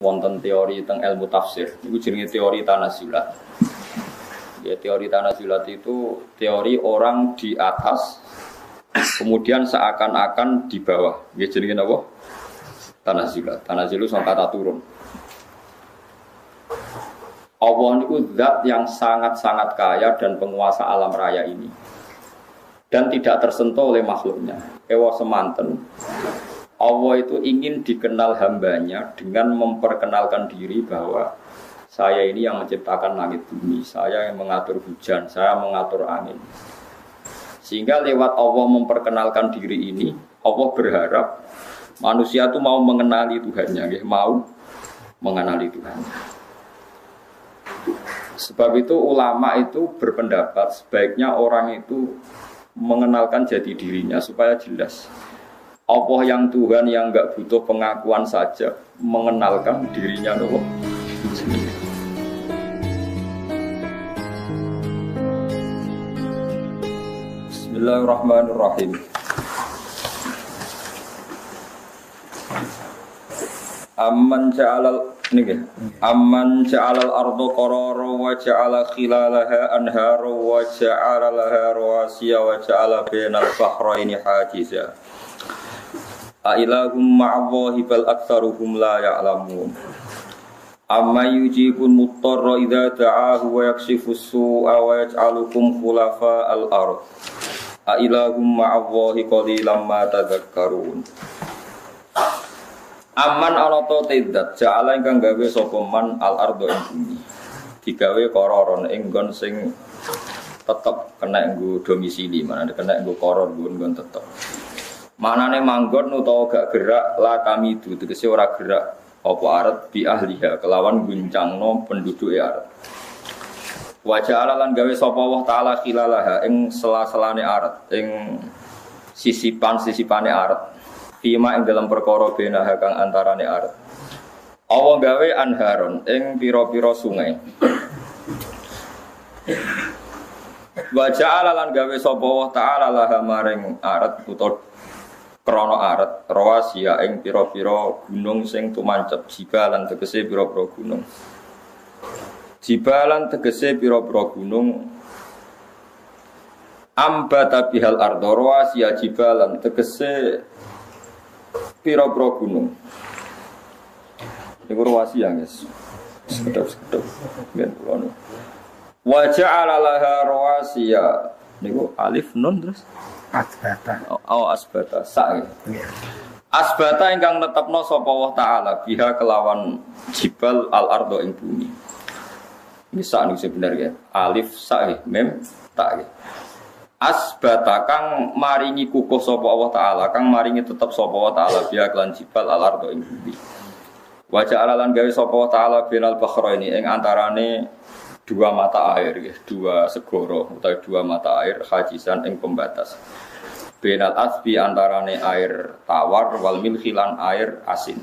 wonten teori tentang ilmu tafsir. Itu jenenge teori tanazulat. Ya, teori tanazulat itu teori orang di atas kemudian seakan-akan di bawah. Ya jenenge apa? Tanazulat. Tanazul itu kata turun. Allah itu zat yang sangat-sangat kaya dan penguasa alam raya ini. Dan tidak tersentuh oleh makhluknya. Ewa semanten. Allah itu ingin dikenal hambanya dengan memperkenalkan diri bahwa saya ini yang menciptakan langit bumi, saya yang mengatur hujan, saya mengatur angin. Sehingga lewat Allah memperkenalkan diri ini, Allah berharap manusia itu mau mengenali Tuhannya, mau mengenali Tuhannya. Sebab itu ulama itu berpendapat sebaiknya orang itu mengenalkan jati dirinya supaya jelas. Allah yang Tuhan yang enggak butuh pengakuan saja mengenalkan dirinya loh. Bismillahirrahmanirrahim. Amman ja'alal ardu qarara wa ja'ala khilalaha anhara wa ja'ala laha rawasiya wa ja'ala bainal bahraini hajiza. Ailahum ma'allahi bal aktsaruhum la ya'lamun. Amma yujibul muttarra idza da'ahu wa yakshifus su'a wa yaj'alukum khulafa'al ardh. Ailahum ma'allahi qalilan ma tadhakkarun. Aman ana ta tidak ja'ala ingkang gawe sapa man al ardh ing bumi. Digawe kororon ing nggon sing tetep kena nggo domisili, manane kena nggo koror nggon tetep. Manane manggon utawa gak gerak la kami itu tegese ora gerak apa aret bi ahliha kelawan guncangno penduduke aret. Wajah lan gawe sapa Allah taala khilalaha ing sela-selane aret ing sisipan-sisipane aret. Fima ing dalam perkara benaha kang antarane aret. Allah gawe anharon ing pira-pira sungai. Wajah lan gawe sapa Allah taala laha maring aret utawa krana aret rawasiya ing pira-pira gunung sing tumancep jibalan tegese pira-pira gunung. Jibalan tegese pira-pira gunung ambata bihal ardo rawasiya jibalan tegese pira-pira gunung. Niku rawasiya guys. Sekedap-sekedap ben kono. Wa ja'ala laha rawasiya niku alif nun terus asbata. Oh asbata sa. Yeah. Asbata ingkang netepno sapa Allah taala biha kelawan jibal al ardo ing bumi. Ini sa niku sebenarnya alif sa mem ta. Asbata kang maringi kukuh sapa Allah taala, kang maringi tetep sapa Allah taala biha kelan jibal al ardo ing bumi. Wa ja'ala lan gawe sapa Allah taala binal bahraini ing antarane dua mata air, dua segoro atau dua mata air hajisan ing pembatas. Benal asbi antarane air tawar wal milhilan air asin.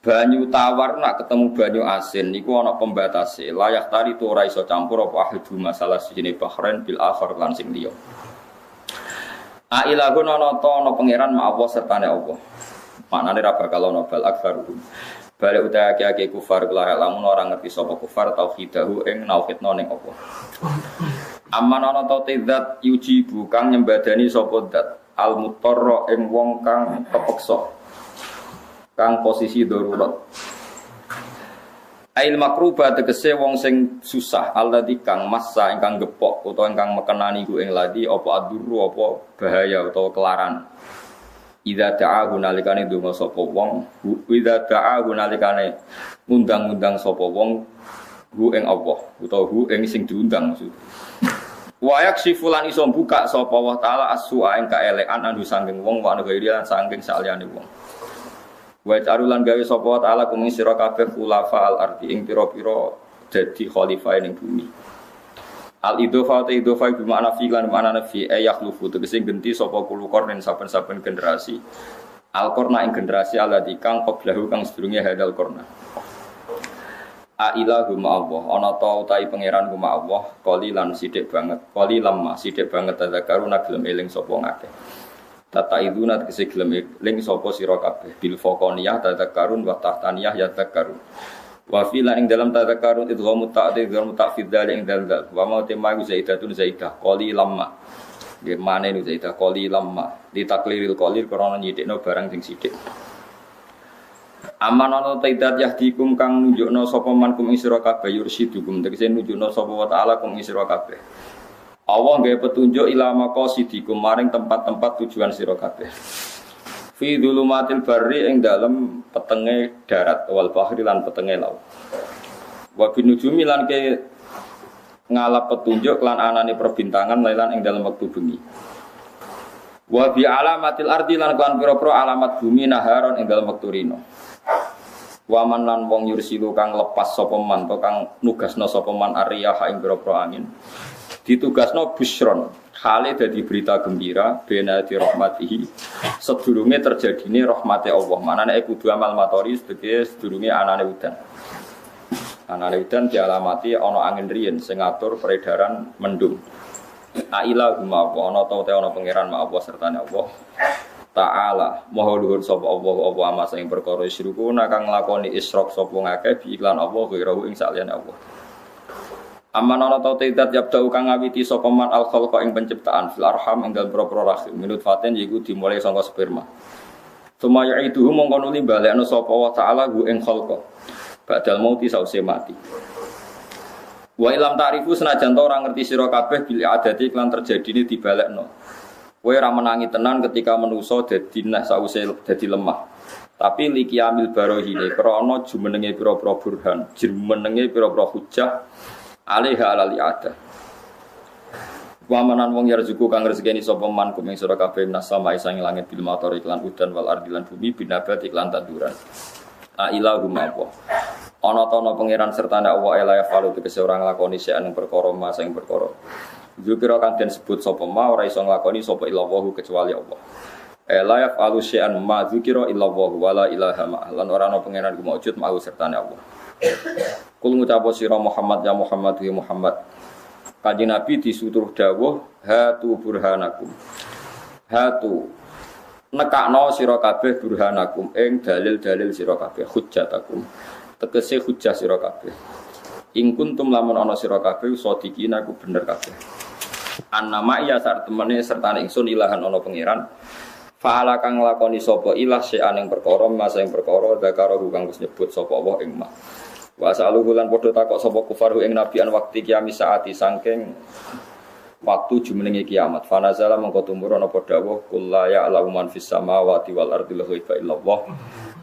Banyu tawar nak ketemu banyu asin niku ana pembatase. Layak tari tu ora iso campur apa ahdu masalah sijine bahrain bil akhir lan sing liya. Ailagun ana ta ana pangeran ma Allah sertane Allah. Maknane ra bakal ana bal akbaruhum. Balik utai aki-aki kufar kelarak lamun orang ngerti sapa kufar tauhidahu ing nauhidna ning apa. Aman ana ta zat yujibu kang nyembadani sapa zat al mutarra ing wong kang kepeksa. Kang posisi darurat. Ail makruba tegese wong sing susah alladzi kang massa ingkang gepok utawa ingkang mekenani ku ing ladi apa aduru apa bahaya utawa kelaran. Idza ta'ahu nalikane donga sapa wong, idza ta'ahu nalikane ngundang-undang sapa wong hu ing Allah utawa hu ing sing diundang maksud. Wa yaksifulan iso buka sapa Allah taala as-su'a ing kaelekan anu saking wong wa anu lan saking saliyane wong. Wa carulan gawe sapa Allah taala kuming sira kabeh khulafa al-ardi ing pira-pira dadi khalifah ning bumi. Al-idhofah atau idhofah bermakna fi lan makna nafi yakhlufu tegese genti sapa kulo kornen saben-saben generasi. Al-qarna ing generasi alladzi kang qablahu kang sedurunge hadal qarna. Ailahu ma'allah ana ta utahi pangeran ku ma'allah qalilan sithik banget. Qalilan ma sithik banget tadzakaru gelem eling sapa ngakeh. Tata iduna tegese gelem eling sapa sira kabeh bil faqaniyah tadzakarun wa tahtaniyah yadzakarun. Wa fi lan ing dalam tadzakarun idghamu ta'did idghamu ta'fid dzal ing dzal wa ma tema zaidatun zaidah qali lamma. Nggih mane nu zaidah qali lamma di takliril qalil krana nyithikno barang sing sithik. Amanono taidat yahdikum kang nunjukno sapa man kum ing sira kabeh yursidukum tegese nunjukno sapa wa taala kum ing sira kabeh. Allah gawe petunjuk ila maqasidikum maring tempat-tempat tujuan sira kabeh. Fi dzulumatil barri ing dalem petenge darat wal bahri lan petenge laut. Wa binujumi lan ke ngalap petunjuk lan anane perbintangan lan ing dalem wektu bengi. Wa bi alamatil ardi lan kan pira-pira alamat bumi naharon ing dalem wektu rino. Waman lan wong yursilu kang lepas sapa man to kang nugasna sapa man ariyah ing pira-pira angin. Ditugasno busron, hale dadi berita gembira bena di rahmatihi. Sedurunge terjadine rahmate Allah. Manane kudu amal matori sedurunge anane udan. Anane udan dialamati ana angin riyen sing ngatur peredaran mendung. Aila huma ana ta ana pangeran ma Allah sertane Allah. Ta'ala maha luhur sapa Allah ama sing perkara isyruku kang nglakoni isyrok sapa ngakeh bi iklan Allah ghirahu ing saliyane Allah. Amanono ta tidak yabda'u kang ngawiti sapa man al khalqa ing penciptaan fil arham ing dalem propro rahim minut faten yiku dimulai saka sperma. Sumaya itu mongko nuli balekno sapa wa ta'ala hu ing khalqa. Badal mauti sause mati. Wa ilam ta'rifu senajan ta ora ngerti sira kabeh bil adati lan terjadine dibalekno. Kowe ora menangi tenan ketika manusa dadi nah sause dadi lemah. Tapi liki amil barohine krana jumenenge pira-pira burhan, jumenenge pira-pira hujjah alaiha alali ada. Wamanan wong yarzuku kang rezekeni sapa man kuming sira kabeh nasama isang langit bil mator iklan udan wal ardilan bumi binabat iklan tanduran. A ilahum apa. Ana ta ana pangeran sertane Allah ela ya falu tegese ora nglakoni sean ing perkara mas ing perkara. Zikira kang den sebut sapa ma ora iso nglakoni sapa illahu kecuali Allah. La yafalu syai'an ma dzikira illallah wala ilaha ma lan ora ana pangeran maujud mau sertane Allah. Kul ngucap sira Muhammad ya Muhammad ya Muhammad. Kanjeng Nabi disuruh dawuh hatu burhanakum. Hatu nekakno sira kabeh burhanakum ing dalil-dalil sira kabeh hujjatakum. Tegese hujjah sira kabeh. In kuntum lamun ana sira kabeh sadiqina ku bener kabeh. Annama iya sak temene sertane ingsun ilahan ana pangeran. Fa'ala kang nglakoni sapa ilah syai'an ing perkara mas ing perkara zakara kang wis nyebut sapa Allah ing ma. Wa saluhu lan padha takok sapa kufaru ing nabian waktu kiamat saati saking waktu jumenenge kiamat. Fa nazala mengko tumurun apa dawuh kul la ya'lamu man fis samawati wal ardi ghaiba illallah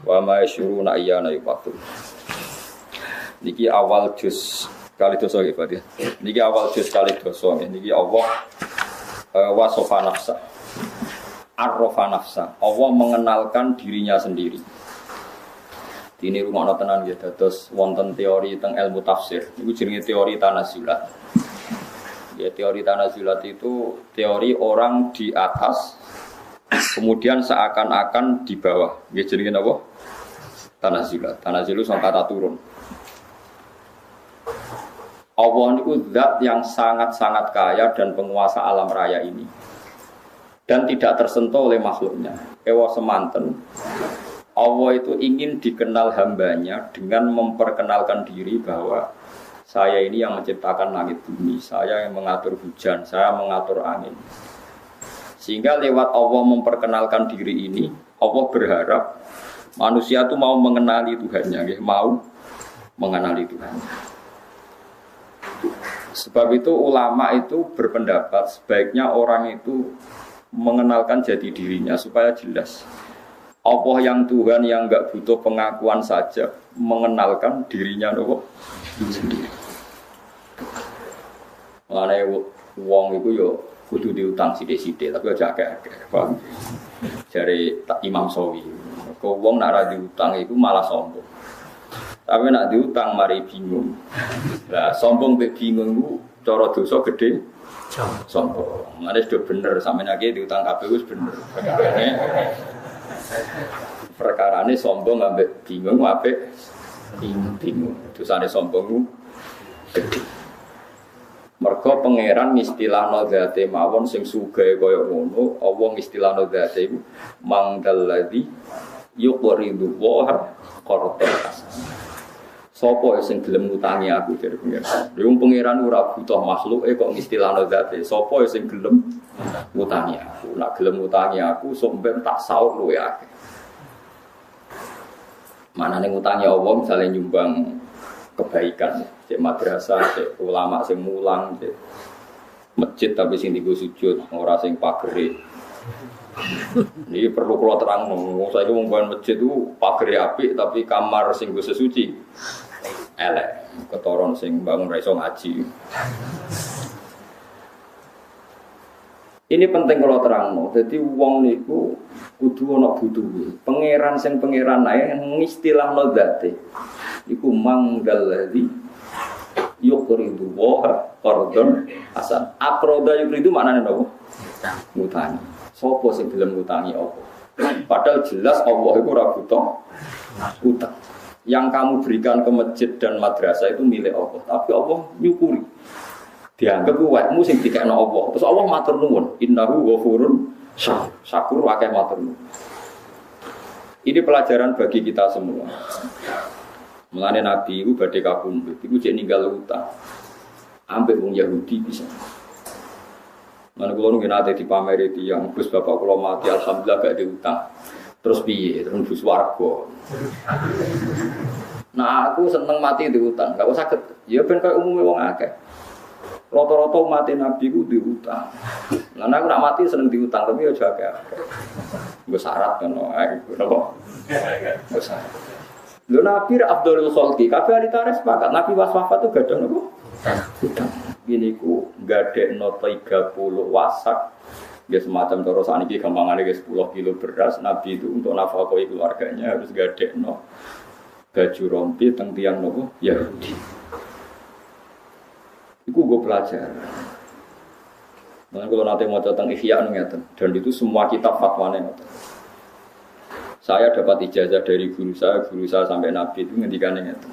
wa ma yashuruna ayyana yub'atsun. Niki awal juz kali dosa nggih Pak. Niki awal juz kali dosa nggih. Niki Allah wasofa nafsa. Arrofa nafsa. Allah mengenalkan dirinya sendiri. Ini rumah tenan ya, terus wonten teori tentang ilmu tafsir. Itu jenenge teori tanazulat. Ya teori tanazulat itu teori orang di atas, kemudian seakan-akan di bawah. Ya jenenge apa? Tanazulat. Tanazulat sang kata turun. Allah itu zat yang sangat-sangat kaya dan penguasa alam raya ini. Dan tidak tersentuh oleh makhluknya. Ewa semanten. Allah itu ingin dikenal hambanya dengan memperkenalkan diri bahwa saya ini yang menciptakan langit bumi, saya yang mengatur hujan, saya mengatur angin. Sehingga lewat Allah memperkenalkan diri ini, Allah berharap manusia itu mau mengenali Tuhannya, mau mengenali Tuhannya. Sebab itu ulama itu berpendapat sebaiknya orang itu mengenalkan jati dirinya supaya jelas. Allah yang Tuhan yang enggak butuh pengakuan saja mengenalkan dirinya sendiri. Mulane wong iku yo kudu diutang sithik-sithik tapi aja akeh-akeh. Paham? Jare Imam Sawi. Kok wong nek ora diutang iku malah sombong. Tapi nek diutang mari bingung. Lah sombong mek bingung iku cara dosa gedhe sombong. Mulane sudah bener sampeyan iki diutang kabeh wis bener. Perkarane sombong ambek bingung apik bingung. Dosane sombong gede. Mergo pangeran istilahno zate mawon sing sugih kaya ngono, Allah istilahno zate iku mangdal ladzi yuqridu wa qardan hasan. Sapa sing gelem ngutangi aku dari pangeran. Wong pangeran ora butuh makhluke kok istilahno zate. Sapa sing gelem ngutangi aku. Nek gelem ngutangi aku sok ben tak saur luwe akeh. Manane ngutangi Allah misalnya nyumbang kebaikan, cek madrasah, cek ulama sing mulang, cek masjid tapi sing digo sujud, ora sing pagere. Ini perlu kula terangno. Saiki wong bangun masjid itu pagere apik tapi kamar sing go sesuci elek. Ketoron sing bangun ra iso ngaji. Ini penting kalau terangno. Jadi wong niku kudu ana butuhe. Pangeran sing pangeran ae ngistilahno zate. Iku manggal ladzi yuqridu wa qardon hasan. Aqrada yuqridu maknane napa? Ngutangi. Sopo sing gelem ngutangi apa? Padahal jelas Allah iku ora butuh utang. Yang kamu berikan ke masjid dan madrasah itu milik Allah. Tapi Allah nyukuri. Dianggap kuwekmu sing dikekno Allah. Terus Allah matur nuwun, innahu ghafurun syakur akeh matur nuwun. Ini pelajaran bagi kita semua. Mulane Nabi itu badhe kapundhut, iku jek ninggal utang. Ambek wong Yahudi bisa. Mana kula nggih nate dipameri tiyang, Gus bapak kula mati alhamdulillah gak ada utang. Terus piye? Terus bus warga. Nah aku seneng mati di utang, gak usah sakit. Ya ben kaya umume wong akeh. Rata-rata mati Nabi ku di utang. Lah aku nak mati seneng di utang tapi ya jaga. Nggo syarat ngono ae napa? Nggo syarat. Lho Nabi Abdul Khalqi, kabeh ahli tarikh sepakat Nabi wafat itu gadah napa? Utang. Gini ku gadekno 30 wasak. Ya semacam cara saniki gampangane 10 kilo beras. Nabi itu untuk nafkahi keluarganya harus gadekno baju rompi teng tiyang napa? Yahudi. Iku gue belajar. Nah, kalau nanti mau tentang Ihya ngeten, dan itu semua kitab fatwane ngeten. Saya dapat ijazah dari guru saya sampai Nabi itu ngendikane ngeten.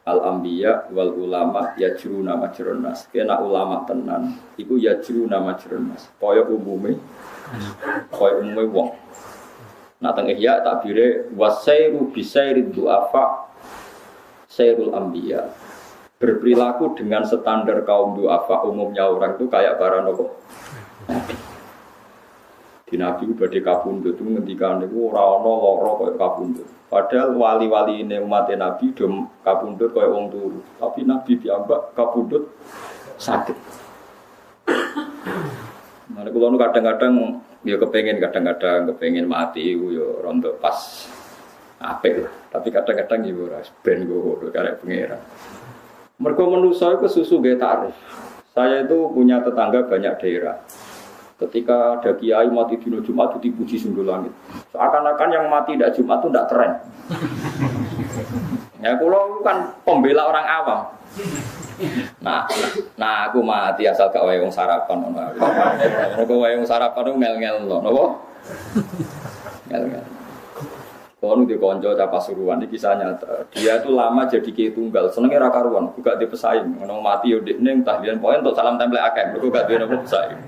Al-anbiya wal ulama yajruna majrun nas. Kena ulama tenan, iku yajruna majrun nas. Kaya umume wong. Nah teng Ihya takbire wasairu bisairid du'afa sairul anbiya. Berperilaku dengan standar kaum du'afa umumnya orang itu kayak para Nabi. Di Nabi itu badhe kapundhut itu ngendikan niku ora ana lara kaya kapundhut. Padahal wali-wali ini umat Nabi do kapundhut kaya wong turu. Tapi Nabi piyambak kapundhut sakit. Nah kula nu kadang-kadang ya kepengin mati iku ya rontok pas apik lah. Tapi kadang-kadang ya ora ben go karek pangeran. Mergo manusa iku susu nggih tarif. Saya itu punya tetangga banyak daerah. Ketika ada kiai mati dino Jumat itu dipuji sungguh langit. Seakan-akan yang mati tidak Jumat itu tidak keren. Ya kula kan pembela orang awam. Nah aku mati asal gak wae wong sarapan ngono. Mergo wae wong sarapan ku ngel-ngel lho, napa? Ngel-ngel. Kalau di konco capa suruhan ini kisah nyata. Dia itu lama jadi kiai tunggal, senengnya ra karuan, juga dia pesaing. Ngono mati yo dekne tahlilan poin untuk salam tempel akeh, mergo gak duwe napa pesaing.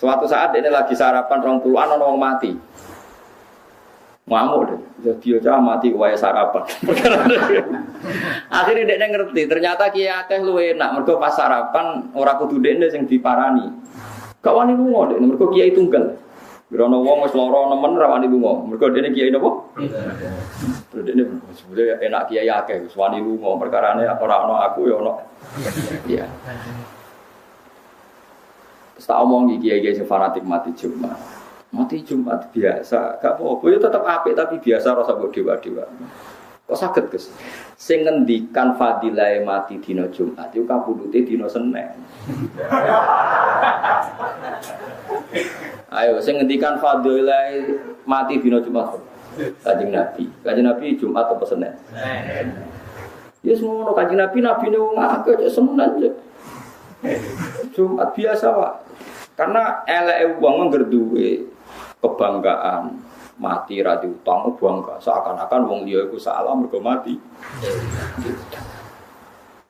Suatu saat ini lagi sarapan 20-an ana wong mati. Ngamuk deh. Jadi aja mati wae sarapan. Akhirnya dekne ngerti, ternyata kiai akeh luwih enak, mergo pas sarapan ora kudu dekne sing diparani. Gak wani lunga dekne, mergo kiai tunggal. Gerono wong wis lara nemen ra wani lunga. Mergo dene kiai napa? Terus dene sebenarnya enak kiai akeh wis wani lunga. Perkarane ora ana aku ya ana. Iya. Terus tak omongi kiai-kiai sing fanatik mati Jumat. Mati Jumat biasa, gak apa-apa ya tetep apik tapi biasa rasa mbok dewa-dewa. Kok saged, Gus? Sing ngendikan fadilah mati dina Jumat iku kapundhute dina Senin. Ayo, sing ngendikan fadilah mati dina Jumat. Kanjeng Nabi. Kanjeng Nabi Jumat apa Senin? Ya semono Kanjeng Nabi nabine wong akeh cek Senin cek. Jumat biasa, Pak. Karena eleke wong ngerduwe kebanggaan mati ra diutang bangga seakan-akan wong liya iku salah mergo mati.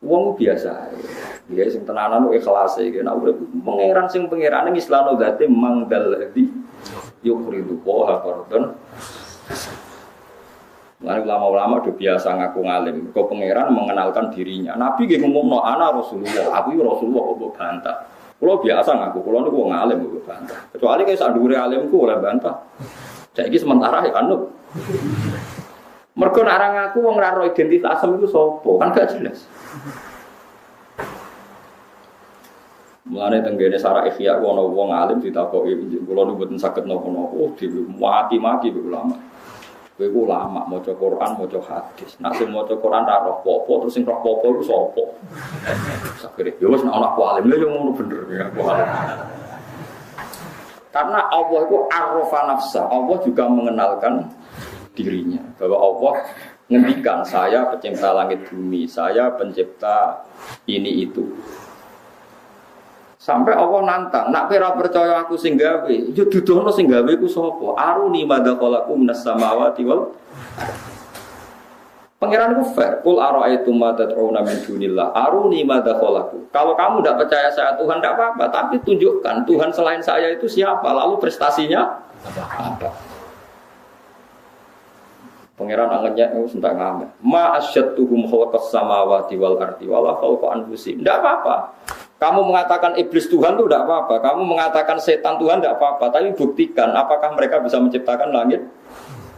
Wong biasa. Dia sing tenanan ikhlas iki. Nek urip pangeran sing pangerane islano dzate mangdal ladzi yukhridu wa qardon. Mulane ulama-ulama udah biasa ngaku ngalim. Kok pangeran mengenalkan dirinya. Nabi nggih ngomongno ana Rasulullah. Aku iki Rasulullah kok bantah. Kulo biasa ngaku kulo niku wong alim kok bantah. Kecuali kayak sak dhuwure alimku oleh bantah. Saiki sementara ya kanut. Mergo nek ora ngaku wong ora ro identitas asem iku sapa? Kan gak jelas. Mulane tenggene Sarah Ikhya ana wong alim ditakoki kula niku mboten saged napa-napa. Oh, maki-maki ulama. Kowe ku ulama maca Quran, maca hadis. Nek sing maca Quran ra roh apa, terus sing roh apa iku sapa? Sakire yo wis nek ana alim lho yo ngono bener ya aku alim. Karena Allah itu arrofa nafsa, Allah juga mengenalkan dirinya bahwa Allah ngendikan saya pencipta langit bumi, saya pencipta ini itu. Sampai Allah nantang, nak kira percaya aku sing gawe, yo dudono sing gawe ku sapa? Aruni madaqalakum minas samawati wal Pangeran ku fair, kul ara'aitum ma tad'una min dunillah, aruni madaqalakum. Kalau kamu tidak percaya saya Tuhan tidak apa-apa, tapi tunjukkan Tuhan selain saya itu siapa, lalu prestasinya apa? Pangeran anggenya itu sentak ngamen. Ma asyadtuhum khalaqas samawati wal ardi wala khalqa anfusihim. Tidak apa-apa. Kamu mengatakan iblis Tuhan itu tidak apa-apa. Kamu mengatakan setan Tuhan tidak apa-apa. Tapi buktikan apakah mereka bisa menciptakan langit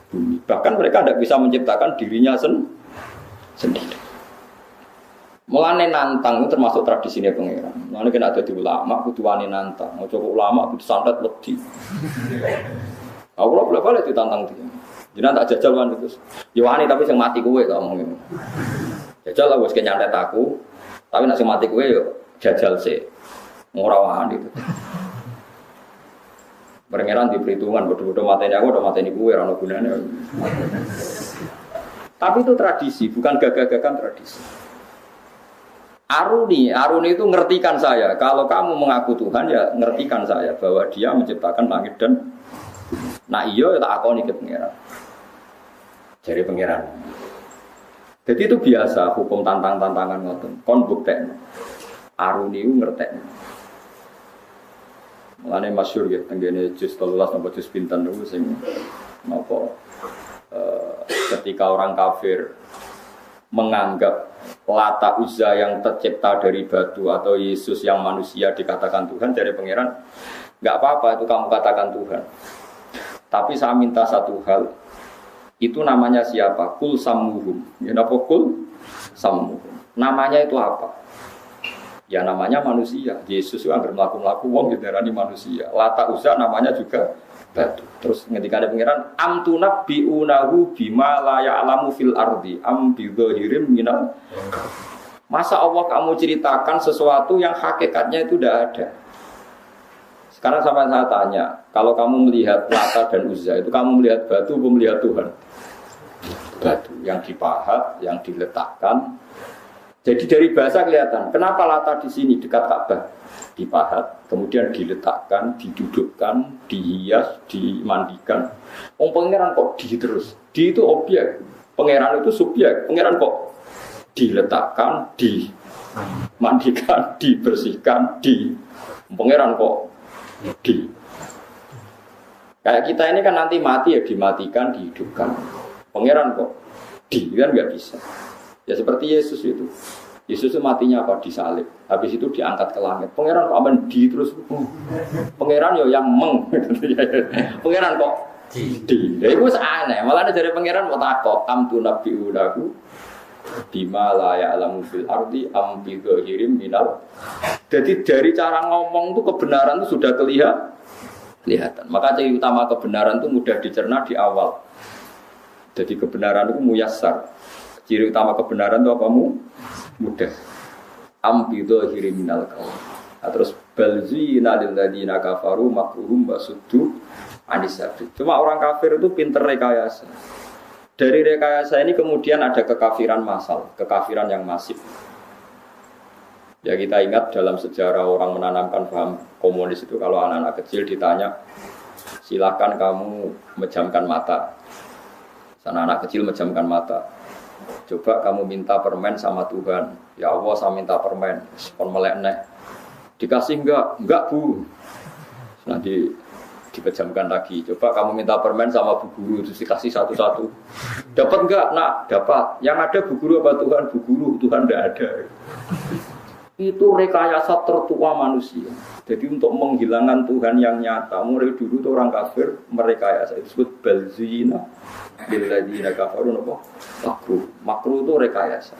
bumi. Bahkan mereka tidak bisa menciptakan dirinya sendiri. Mulane nantang itu termasuk tradisinya pangeran. Mulane kena ada di ulama, kudu wani nantang. Mau coba ulama kudu santet wedi. Aku boleh balik ditantang dia. Jangan tak jajal kan itu. Yohani tapi yang mati kue tak ngomongin. Jajal lah wes kenyantet aku. Tapi nak sing mati kue yo jajal sih. Ngorawan itu. Pangeran di perhitungan bodoh-bodoh mateni aku, udah mateni kue ora gunane. Tapi itu tradisi, bukan gagah-gagahan tradisi. Aruni itu ngertikan saya. Kalau kamu mengaku Tuhan ya ngertikan saya bahwa Dia menciptakan langit dan nah iya tak akoni ke pangeran. Jadi pangeran. Jadi itu biasa hukum tantang-tantangan ngoten. Kon buktekno. Aruni itu ngertekno. Mulane masyhur ya tenggene juz 13 napa juz pinten niku sing napa ketika orang kafir menganggap Lata Uzza yang tercipta dari batu atau Yesus yang manusia dikatakan Tuhan, dari pangeran enggak apa-apa itu kamu katakan Tuhan. Tapi saya minta satu hal, itu namanya siapa? Kul samuhum. Ya napa kul samuhum. Namanya itu apa? Ya namanya manusia. Yesus itu anggar melaku-melaku wong diarani manusia. Lata Uzza namanya juga batu. Terus ketika ada pangeran am tunabbi'unahu bima la ya'lamu fil ardi am bidzahirim minal. Masa Allah kamu ceritakan sesuatu yang hakikatnya itu tidak ada. Sekarang sama saya tanya, kalau kamu melihat Lata dan Uzza itu kamu melihat batu atau melihat Tuhan? Batu yang dipahat, yang diletakkan. Jadi dari bahasa kelihatan, kenapa Lata di sini dekat Ka'bah? Dipahat, kemudian diletakkan, didudukkan, dihias, dimandikan. Pangeran kok di terus? Di itu objek, pangeran itu subjek. Pangeran kok diletakkan, dimandikan, dibersihkan, pangeran kok di. Kayak kita ini kan nanti mati ya dimatikan, dihidupkan. Pangeran kok di kan nggak bisa. Ya seperti Yesus itu. Yesus itu matinya apa? Disalib. Habis itu diangkat ke langit. Pangeran kok aman di terus. Pangeran yo yang pangeran kok di. Ya itu aneh. Malah dari pangeran mau takok am tu nabi udahu bima la ya'lamu fil ardi am bi dhahirim minal. Jadi dari cara ngomong tuh kebenaran itu sudah kelihatan. Maka ciri utama kebenaran itu mudah dicerna di awal. Jadi kebenaran itu muyassar. Ciri utama kebenaran itu apa mudah. Am bi dhahirim minal qaul. Terus balzina lil ladina kafaru makruhum basuddu anisabi. Cuma orang kafir itu pinter rekayasa. Dari rekayasa ini kemudian ada kekafiran massal, kekafiran yang masif. Ya kita ingat dalam sejarah orang menanamkan paham komunis itu kalau anak-anak kecil ditanya, silakan kamu memejamkan mata. Sana anak kecil memejamkan mata. coba kamu minta permen sama Tuhan. Ya Allah, saya minta permen. Kon melek neh. Dikasih enggak Bu. Nanti dipejamkan lagi. Coba kamu minta permen sama Bu Guru, terus dikasih satu-satu. Dapat enggak? Nak, dapat. Yang ada Bu Guru apa Tuhan? Bu Guru, Tuhan enggak ada. Itu rekayasa tertua manusia. Jadi untuk menghilangkan Tuhan yang nyata, mulai dulu itu orang kafir merekayasa. Itu disebut balzina billadzina kafaru napa? Makruh itu rekayasa.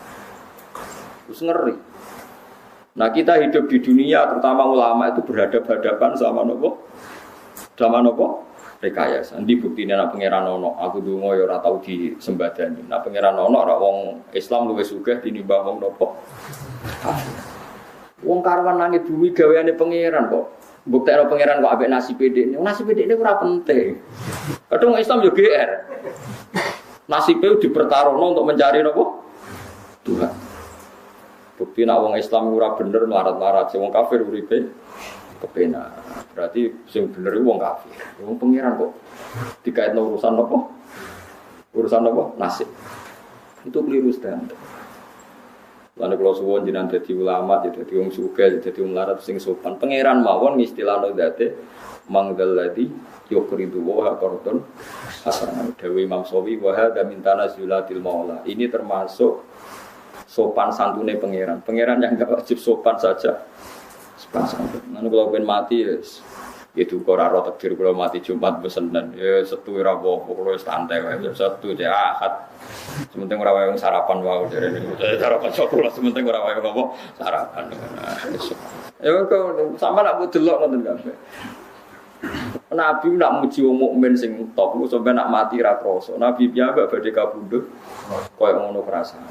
Terus ngeri. Nah, kita hidup di dunia, terutama ulama itu berhadapan-hadapan sama napa? Sama napa? Rekayasa. Ndi buktine nek pangeran ono, aku ndonga ya ora tau disembadani. Nek pangeran ono ora wong Islam luwih sugih tinimbang wong napa? Wong karwan langit bumi gaweane pangeran kok. Buktekno pangeran kok ambek nasib dhekne. Nasib dhekne ora penting. Kadang Islam yo GR. Nasibnya dipertaruhno untuk mencari napa? Tuhan. Bukti nek wong Islam ora bener melarat-larat, wong kafir uripe kepenak. Berarti sing bener iku wong kafir. Wong pangeran kok dikaitno urusan napa? Urusan napa? Nasib. Itu keliru standar. Lalu kalau suwon jenengan dadi ulama, dadi wong sugih, dadi wong larat sing sopan. Pangeran mawon istilahno date mangdalladzi yuqridu wa qardun hasan. Dewi Imam Syafi'i wa hadza min tanazulatil maula. Ini termasuk sopan santune pangeran. Pangeran yang enggak wajib sopan saja. Sopan santun. Lalu kalau pengen mati itu ora ro takdir kula mati Jumat besenen. Ya setu ora apa-apa kula santai wae. Setu ya Ahad. Sementing ora wae sarapan wae derene. Sarapan kula sementing ora wae apa sarapan. Ya kok sampe nak delok ngoten kabeh. Nabi nak muji wong mukmin sing top sampe nak mati ra krasa. Nabi piyambak badhe kabundut koyo ngono perasaan.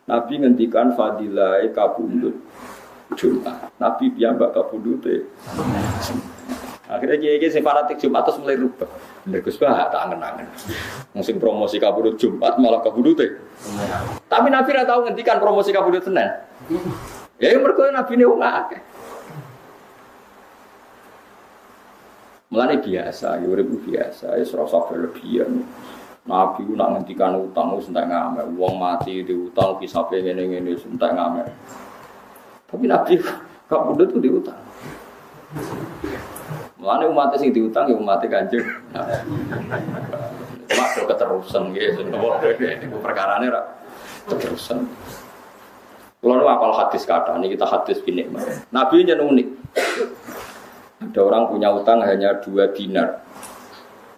Nabi ngendikan fadilah kabundut Jumat. Nabi piyambak kabundute. Akhirnya kiai sing fanatik Jumat terus mulai rubah. Bener Gus Bah tak angen-angen. Sing promosi kabudut Jumat malah kabudute. Tapi Nabi ora tau ngendikan promosi kabudut Senin. Ya mergo nabine wong akeh. Mulane biasa, ya urip biasa, ya ora usah berlebihan. Nabi ku nak ngendikan utang wis entek ngamek. Wong mati diutang kisape ngene-ngene wis entek ngamek. Tapi Nabi kabudut ku diutang. Mulane umat sing diutang ya umat Kanjeng. Cuma keterusan nggih niku perkarane ra keterusan. Kulo nu apal hadis kathah niki kita hadis binik. Nabi yen unik. Ada orang punya utang hanya 2 dinar.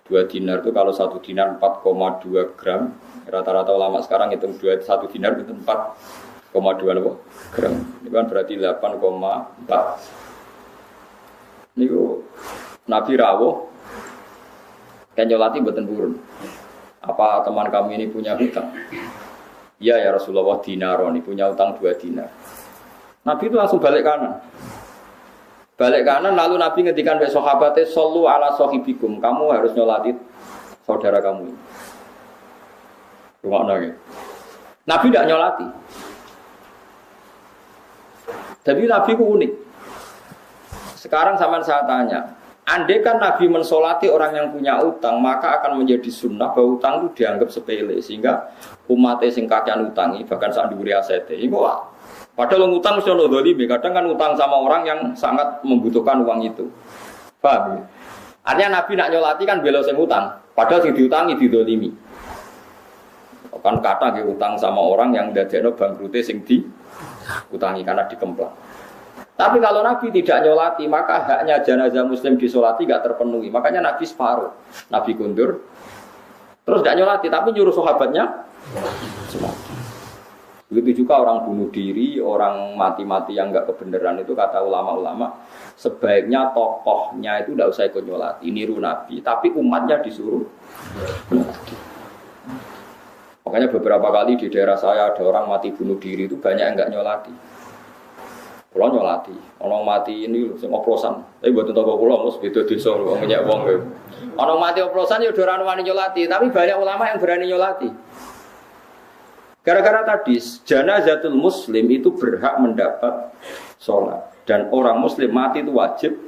2 dinar itu kalau 1 dinar 4,2 gram. Rata-rata ulama sekarang hitung 1 dinar itu 4,2 gram. Ini kan berarti 8,4. Niku Nabi rawuh kan nyolati mboten purun. Apa teman kami ini punya hutang? Iya ya Rasulullah dinaron, punya utang 2 dinar. Nabi itu langsung balik kanan. Balik kanan lalu Nabi ngendikan ke sahabatnya sallu ala sahibikum, kamu harus nyolati saudara kamu ini. Rumakna nggih. Nabi tidak nyolati. Tapi Nabi ku unik. Sekarang sampean saya tanya, andai kan Nabi mensolati orang yang punya utang, maka akan menjadi sunnah bahwa utang itu dianggap sepele sehingga umatnya sing kakean utangi bahkan sak dhuwure asete. Iku padahal ngutang mesti ono dzalime, kadang kan utang sama orang yang sangat membutuhkan uang itu. Paham ya? Artinya Nabi nak nyolati kan bela sing utang, padahal sing diutangi didzalimi. Kan kata ke utang sama orang yang ndadekno bangkrute sing diutangi karena dikemplang. Tapi kalau Nabi tidak nyolati, maka haknya jenazah muslim disolati tidak terpenuhi. Makanya Nabi separuh. Nabi kundur, terus tidak nyolati, tapi nyuruh sahabatnya solati. Begitu juga orang bunuh diri, orang mati-mati yang enggak kebenaran itu kata ulama-ulama, sebaiknya tokohnya itu tidak usah ikut nyolati, niru Nabi, tapi umatnya disuruh nyolati. Makanya beberapa kali di daerah saya ada orang mati bunuh diri itu banyak yang enggak nyolati. Kulo nyolati, orang mati ini sing oplosan. Tapi buat toko kulo mus beda desa wong nyek wong kowe. Orang mati oplosan ya ora wani nyolati, tapi banyak ulama yang berani nyolati. Gara-gara tadi janazatul muslim itu berhak mendapat sholat dan orang muslim mati itu wajib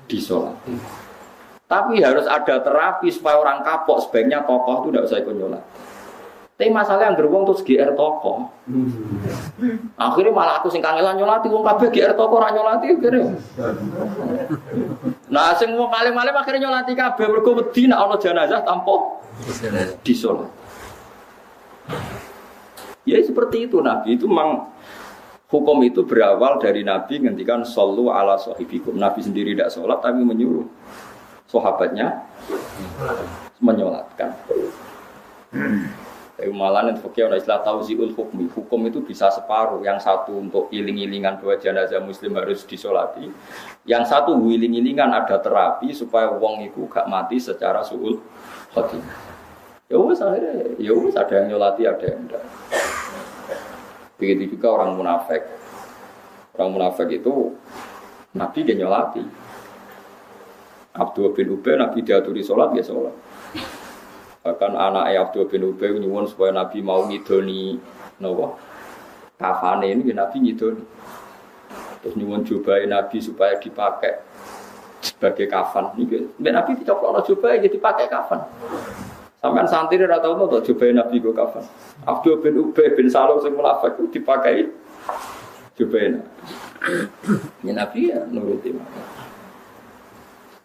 disolati. Tapi harus ada terapi supaya orang kapok sebaiknya tokoh itu tidak usah ikut nyolati. Tapi masalah yang gerbong terus GR toko. Akhirnya malah aku sing kangelan nyolati wong kabeh GR toko ora nyolati akhirnya. Nah sing wong kalih-malih akhirnya nyolati kabeh mergo wedi nek ana jenazah tanpa disolat. Ya seperti itu Nabi itu memang hukum itu berawal dari Nabi ngendikan shollu ala sahibikum. Nabi sendiri tidak sholat tapi menyuruh sahabatnya menyolatkan. Tapi malah nanti fakir orang istilah tauziul hukmi. Hukum itu bisa separuh. Yang satu untuk iling-ilingan bahwa jenazah muslim harus disolati. Yang satu iling-ilingan ada terapi supaya wong itu gak mati secara su'ul khotimah. Ya wes akhirnya, ya wes ada yang nyolati ada yang enggak. Begitu juga orang munafik. Orang munafik itu Nabi dia nyolati. Abdullah bin Ubay Nabi diaturi sholat dia sholat. Bahkan anak Abdullah bin Ubay nyuwun supaya Nabi mau ngidoni napa kafane ini Nabi ngidoni. Terus nyuwun jubahe Nabi supaya dipakai sebagai kafan. Niki Nabi dicoplokno jubahe dipakai kafan. Sampeyan santri ora tau to jubahe Nabi go kafan. Abdullah bin Ubay bin Salul sing munafik dipakai jubahe. Ya Nabi ya nuruti.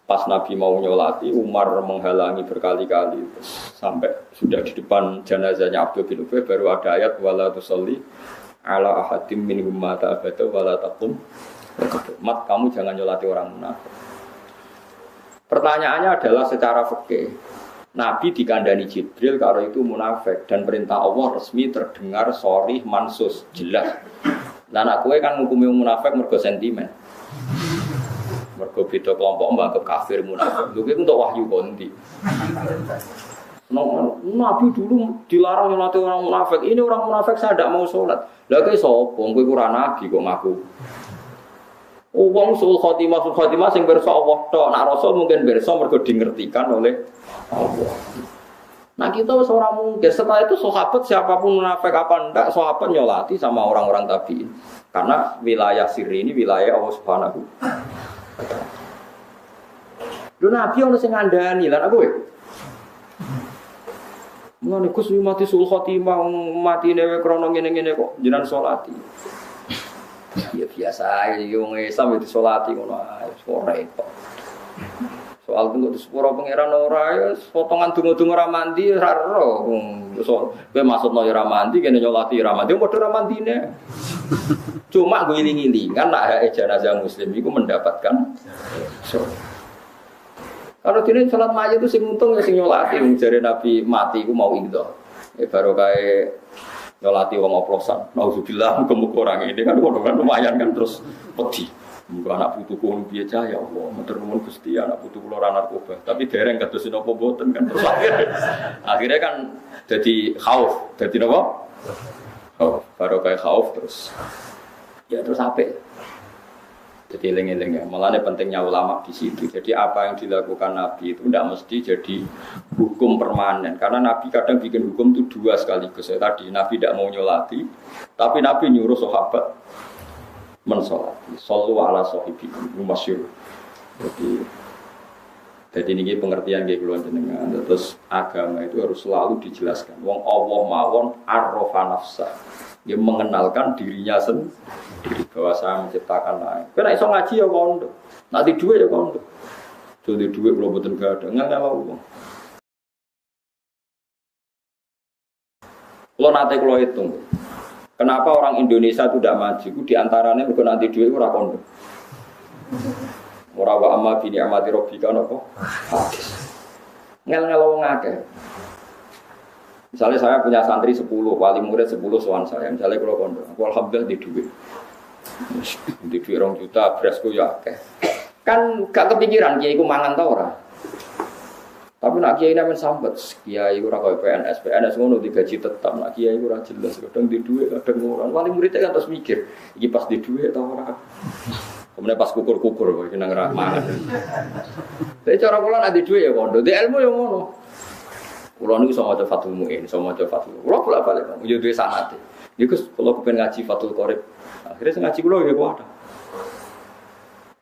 Pas Nabi mau nyolati, Umar menghalangi berkali-kali sampai sudah di depan jenazahnya Abdul bin Ubay baru ada ayat wala tusalli ala ahadim minhum mata abada wala taqum. Mat kamu jangan nyolati orang munafik. Pertanyaannya adalah secara fikih. Nabi dikandani Jibril kalau itu munafik dan perintah Allah resmi terdengar sharih mansus jelas. Lah anak kowe kan ngukumi munafik mergo sentimen. Mergo beda kelompok mbangkep kafir munafik. Lho iki untuk wahyu kondi. Nabi dulu dilarang nyolati orang munafik. Ini orang munafik saya tidak mau sholat. Lah kowe sapa? Kowe ora nabi kok ngaku. Wong sul khotimah sing pirsa Allah tok. Nek rasul mungkin pirsa mergo dingertikan oleh Allah. Nah kita seorang mungkin setelah itu sahabat siapapun munafik apa ndak sahabat nyolati sama orang-orang tabi'in. Karena wilayah sirri ini wilayah Allah Subhanahu. Lho Nabi ono sing ngandani lan aku ngono Gus mati sul khotimah mati dhewe krana ngene-ngene kok jenengan salati. Ya biasa iki wong Islam itu salati ngono ae ora repot. Soal tunggu sepuro pangeran ora ya potongan donga-donga ora mandi ora ero. Kowe maksudno ora mandi kene nyolati ora mandi padha ora mandine. Cuma gue iling-ilingan nak jenazah muslim itu mendapatkan kalau tidak salat mayit itu sing untung ya sing nyolati jare Nabi mati iku mau itu baru kayak nyolati wong oplosan nauzubillah muga-muga orang ini kan lumayan kan terus pedih muga anak putuku piye cah ya Allah matur nuwun Gusti anak putuku ora narkoba tapi dereng kados napa mboten kan terus akhirnya kan jadi khauf jadi napa baru kayak khauf terus ya terus apik. Jadi eling-eling ya. Malahnya pentingnya ulama di situ. Jadi apa yang dilakukan Nabi itu tidak mesti jadi hukum permanen. Karena Nabi kadang bikin hukum itu dua sekaligus. Ya, tadi Nabi tidak mau nyolati, tapi Nabi nyuruh sahabat mensolati. Shollu ala sahibikum masyhur. Jadi ini pengertian kayak keluar jenengan. Terus agama itu harus selalu dijelaskan. Wong Allah mawon arrofa nafsah. Dia mengenalkan dirinya sendiri bahwa saya menciptakan lain. Karena iso ngaji ya kondo, nanti duit ya kondo. Jadi duit belum betul gak ada, nggak mau. Kalau nanti kalau hitung, kenapa orang Indonesia itu tidak maju? Itu diantaranya bukan nanti duit ora kondo. Murah wa amma bini amati robika nopo. Ngel wong akeh. Misalnya saya punya santri 10, wali murid 10 sowan saya. Misalnya kalau kondo, aku alhamdulillah di duit. Di duit 2 juta, berasku ya akeh. Kan gak kepikiran kiai ku mangan ta ora. Tapi nak kiai nemen sambat, kiai ora koyo PNS ngono digaji tetap, nak kiai ora jelas, kadang di duit, kadang ora. Wali muridnya kan terus mikir, iki pas di duit ta ora. Kemudian pas kukur-kukur kok nang ra mangan. Tapi cara kula nak di duit ya kondo, di ilmu ya ngono. Kulo niku iso maca Fathul Muin, iso maca Fathul. Kulo bolak-balik yo duwe sanate. Niku kulo kepen ngaji Fathul Qorib. Akhire sing ngaji kulo ya kuwi.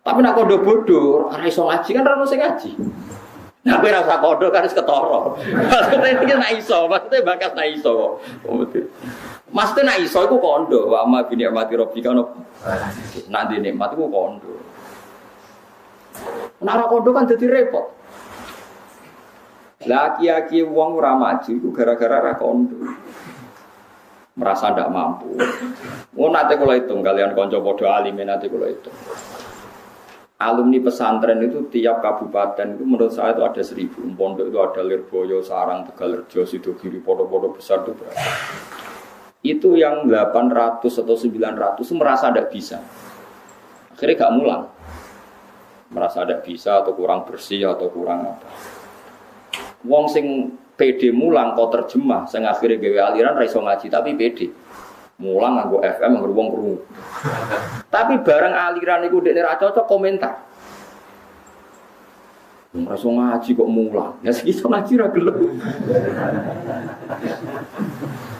Tapi nek kondo bodoh, ora iso ngaji kan ora ono sing ngaji. Nah, kowe ora usah kondo kan wis ketara. Maksudnya iki nek iso, maksudnya bakas nek iso kok. Maksudnya nek iso iku kondo, wa amma bi ni'mati rabbika nek di nikmat iku kondo. Nek ora kondo kan dadi repot. Lah kiai-kiai wong ora maju iku gara-gara ora kondo. Merasa ndak mampu. Mun nate kula hitung kalian kanca padha alime nate kula hitung. Alumni pesantren itu tiap kabupaten itu menurut saya itu ada 1000. Pondok itu ada Lirboyo, Sarang, Tegalrejo, Sidogiri, pondok-pondok besar itu berapa. Itu yang 800 atau 900 itu merasa tidak bisa. Akhirnya gak mulang. Merasa tidak bisa atau kurang bersih atau kurang apa. Wong sing PD mulang kok terjemah, sing akhirnya gawe aliran ra iso ngaji tapi PD. Mulang nganggo FM nganggo wong krungu. Tapi bareng aliran iku dekne ra cocok komentar. Ora iso ngaji kok mulang. Ya sing iso ngaji ra gelem.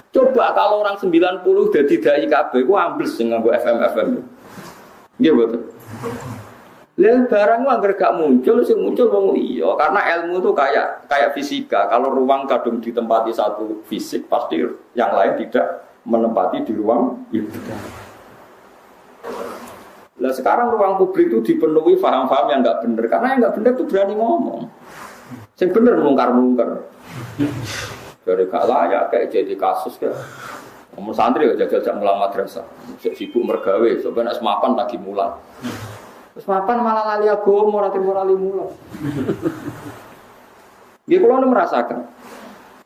Coba kalau orang 90 dadi dai kabeh ku ambles sing nganggo FM. Nggih mboten. Lah barang anggar gak muncul sing muncul wong liya karena ilmu itu kayak fisika. Kalau ruang kadung ditempati satu fisik pasti yang lain tidak menempati di ruang itu. Lah sekarang ruang publik itu dipenuhi paham-paham yang enggak benar. Karena yang enggak benar itu berani ngomong. Sing bener mungkar-mungkar. Dari gak layak kayak jadi kasus kayak ngomong santri aja jajak mulang madrasah. Sibuk mergawe, sebenarnya semapan lagi mulang. Semapan malah lali agama ora lali mulang. Nggih kula merasakan.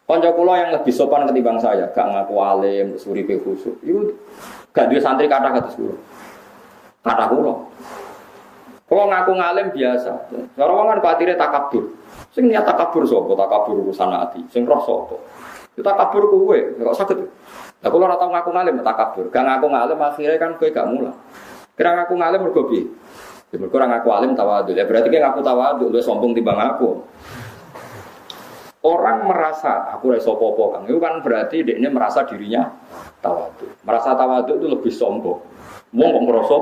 Kanca kula yang lebih sopan ketimbang saya, gak ngaku alim, suripe khusuk. Iku gak duwe santri kathah kados kula. Kathah kula. Kula ngaku ngalim biasa. Cara wong kan kuwatire takabur. Sing niat takabur sapa? Takabur urusan ati. Sing roh sapa? Ya takabur kowe, kok saged. Lah kula ora tau ngaku ngalim takabur. Gak ngaku ngalim akhire kan kowe gak mulang. Kira ngaku ngalim mergo piye? Ya mergo ora ngaku alim tawadhu. Ya berarti ngaku tawadhu luwih sombong timbang aku. Orang merasa aku iso apa-apa Kang. Itu kan berarti dekne merasa dirinya tawadhu. Merasa tawadhu itu lebih sombong. Wong kok ngrasa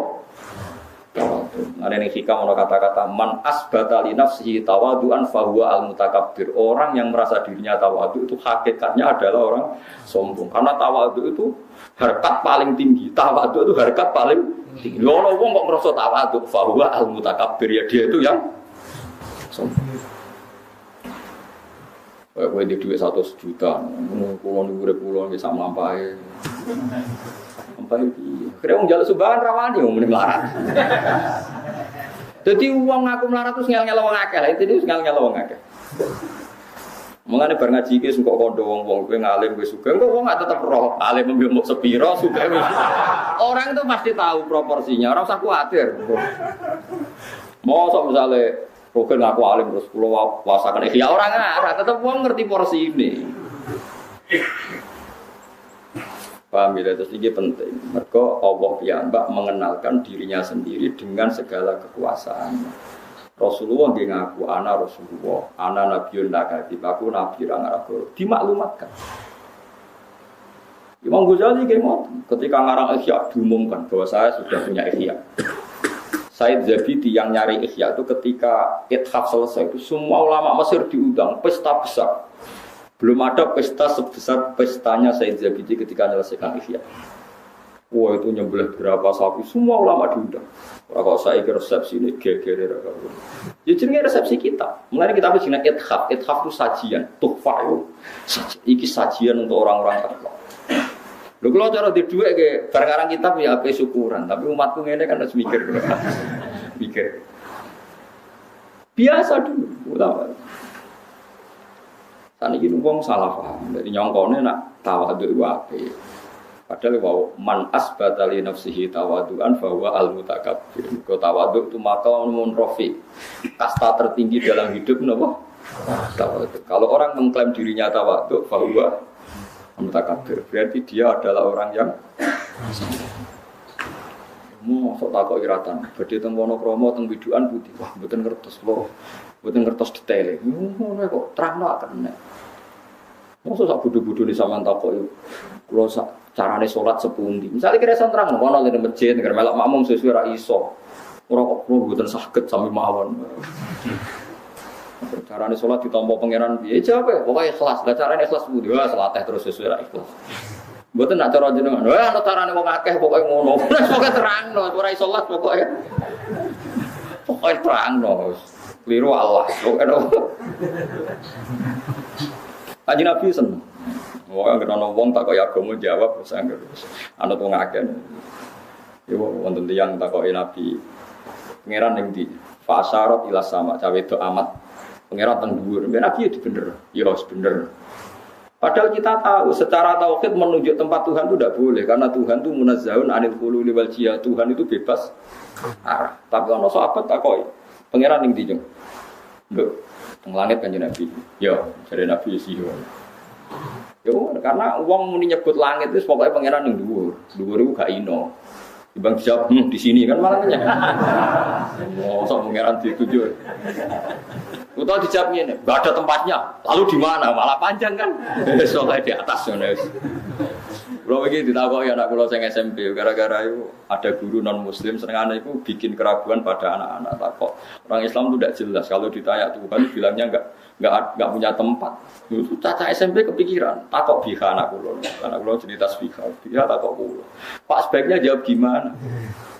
tawadhu. Ada ning hikam ono kata-kata man asbata li nafsihi tawadhuan fa huwa al-mutakabbir. Orang yang merasa dirinya tawadhu itu hakikatnya adalah orang sombong. Karena tawadhu itu harkat paling tinggi. Tawadhu itu harkat paling tinggi. Ono wong kok ngrasa tawadhu fa huwa al-mutakabbir ya dia itu yang sombong. Kowe di duit 100 juta, kulo urip kulo bisa mlampahi. Mlampahi piye? Kira wong njaluk sumbangan rawani wong muni melarat. Dadi wong aku melarat terus ngel-ngel wong akeh. Lah itu ngel-ngel wong akeh. Mengane bar ngaji iki kok kandha wong-wong kowe ngalim kowe sugih, kok wong gak tetep roh. Alim mbek mok sepira sugih. Orang itu pasti tahu proporsinya, ora usah kuwatir. Mosok misale Bukan ngaku alim terus pulau wasakan ya orang ngarah, tetap uang ngerti porsi ini. Paham ya, terus ini penting. Mereka Allah piyambak mengenalkan dirinya sendiri dengan segala kekuasaan. Rasulullah dia ngaku ana Rasulullah, ana Nabiun Nakatib, aku Nabi Rangarabur. Dimaklumatkan. Imam Ghazali ketika ngarang Ihya diumumkan bahwa saya sudah punya Ihya. Said Zabidi yang nyari Ihya itu ketika Ithaf selesai itu semua ulama Mesir diundang pesta besar. Belum ada pesta sebesar pestanya Said Zabidi ketika menyelesaikan Ihya. Wah itu nyembelih berapa sapi, semua ulama diundang. Kalau saya ke resepsi ini geger. Ya jenenge resepsi kita. Mulai kita punya Ithaf. Ithaf itu sajian, tuhfah itu. Iki sajian untuk orang-orang terkenal. Lho kalau cara di duit ke barang-barang kita punya apa syukuran, tapi umatku ngene kan harus mikir. Mikir. Biasa dulu, ulama. Saniki wong salah paham. Dari nyongkone nak tawadhu iku apik. Padahal wau man asbata li nafsihi tawadhuan fa huwa al-mutakabbir. Kau tawadhu itu maqamun rafi. Kasta tertinggi dalam hidup napa? Tawadhu. Kalau orang mengklaim dirinya tawadhu fa huwa mutakabbir, berarti dia adalah orang yang mau sok takok iratan. Badhe teng Wonokromo teng Widukan putih. Wah, mboten ngertos lho. Mboten ngertos detail. Ngono kok terangno kene. Mosok sak bodho-bodho ni sampean takok yo. Kulo sak carane salat sepundi. Misale kira terang ngono ning masjid nek melok makmum sesuai ra iso. Ora kok kulo mboten saged sami mawon. Carane salat ditampa pangeran piye? Jawab pokoke ikhlas. Lah carane ikhlas kudu salateh terus sesuai ikhlas. Mboten nak cara jenengan. Wah ana carane wong akeh pokoke ngono. Pokoke terangno, ora iso salat pokoke. Pokoke terangno. Kliru Allah. Pokoke. Kanjeng Nabi seneng. Wong ana wong tak kaya agama jawab wis angger. Ana wong akeh. Yo wonten tiyang takoki Nabi. Pangeran ning ndi? Fa asyarat ila sama cawe do amat. Pangeran teng dhuwur. Nabi ya bener. Ya wis bener. Padahal kita tahu secara tauhid menunjuk tempat Tuhan itu tidak boleh karena Tuhan itu munazzahun anil khululi wal jihad. Tuhan itu bebas arah. Tapi ana sahabat takoki, pangeran ning ndi, Jeng? Lho, teng langit Kanjeng Nabi. Ya, jare Nabi sih. Yo, karena wong muni nyebut langit itu pokoknya pangeran ning dhuwur. Dhuwur iku gak ino. Ibang dijawab di sini kan malah nyek. Oh, sok pangeran dituju. Utau dijawabnya ini, gak ada tempatnya. Lalu di mana? Malah panjang kan? Soalnya di atas. Kalau begini ditakoki anak kula sing SMP, gara-gara itu ada guru non Muslim senengane itu bikin keraguan pada anak-anak takok. Orang Islam itu tidak jelas. Kalau ditanya Tuhan bilangnya enggak punya tempat. Itu caca SMP kepikiran. Takok biha anak kula cerita biha takok kula. Pak sebaiknya jawab gimana?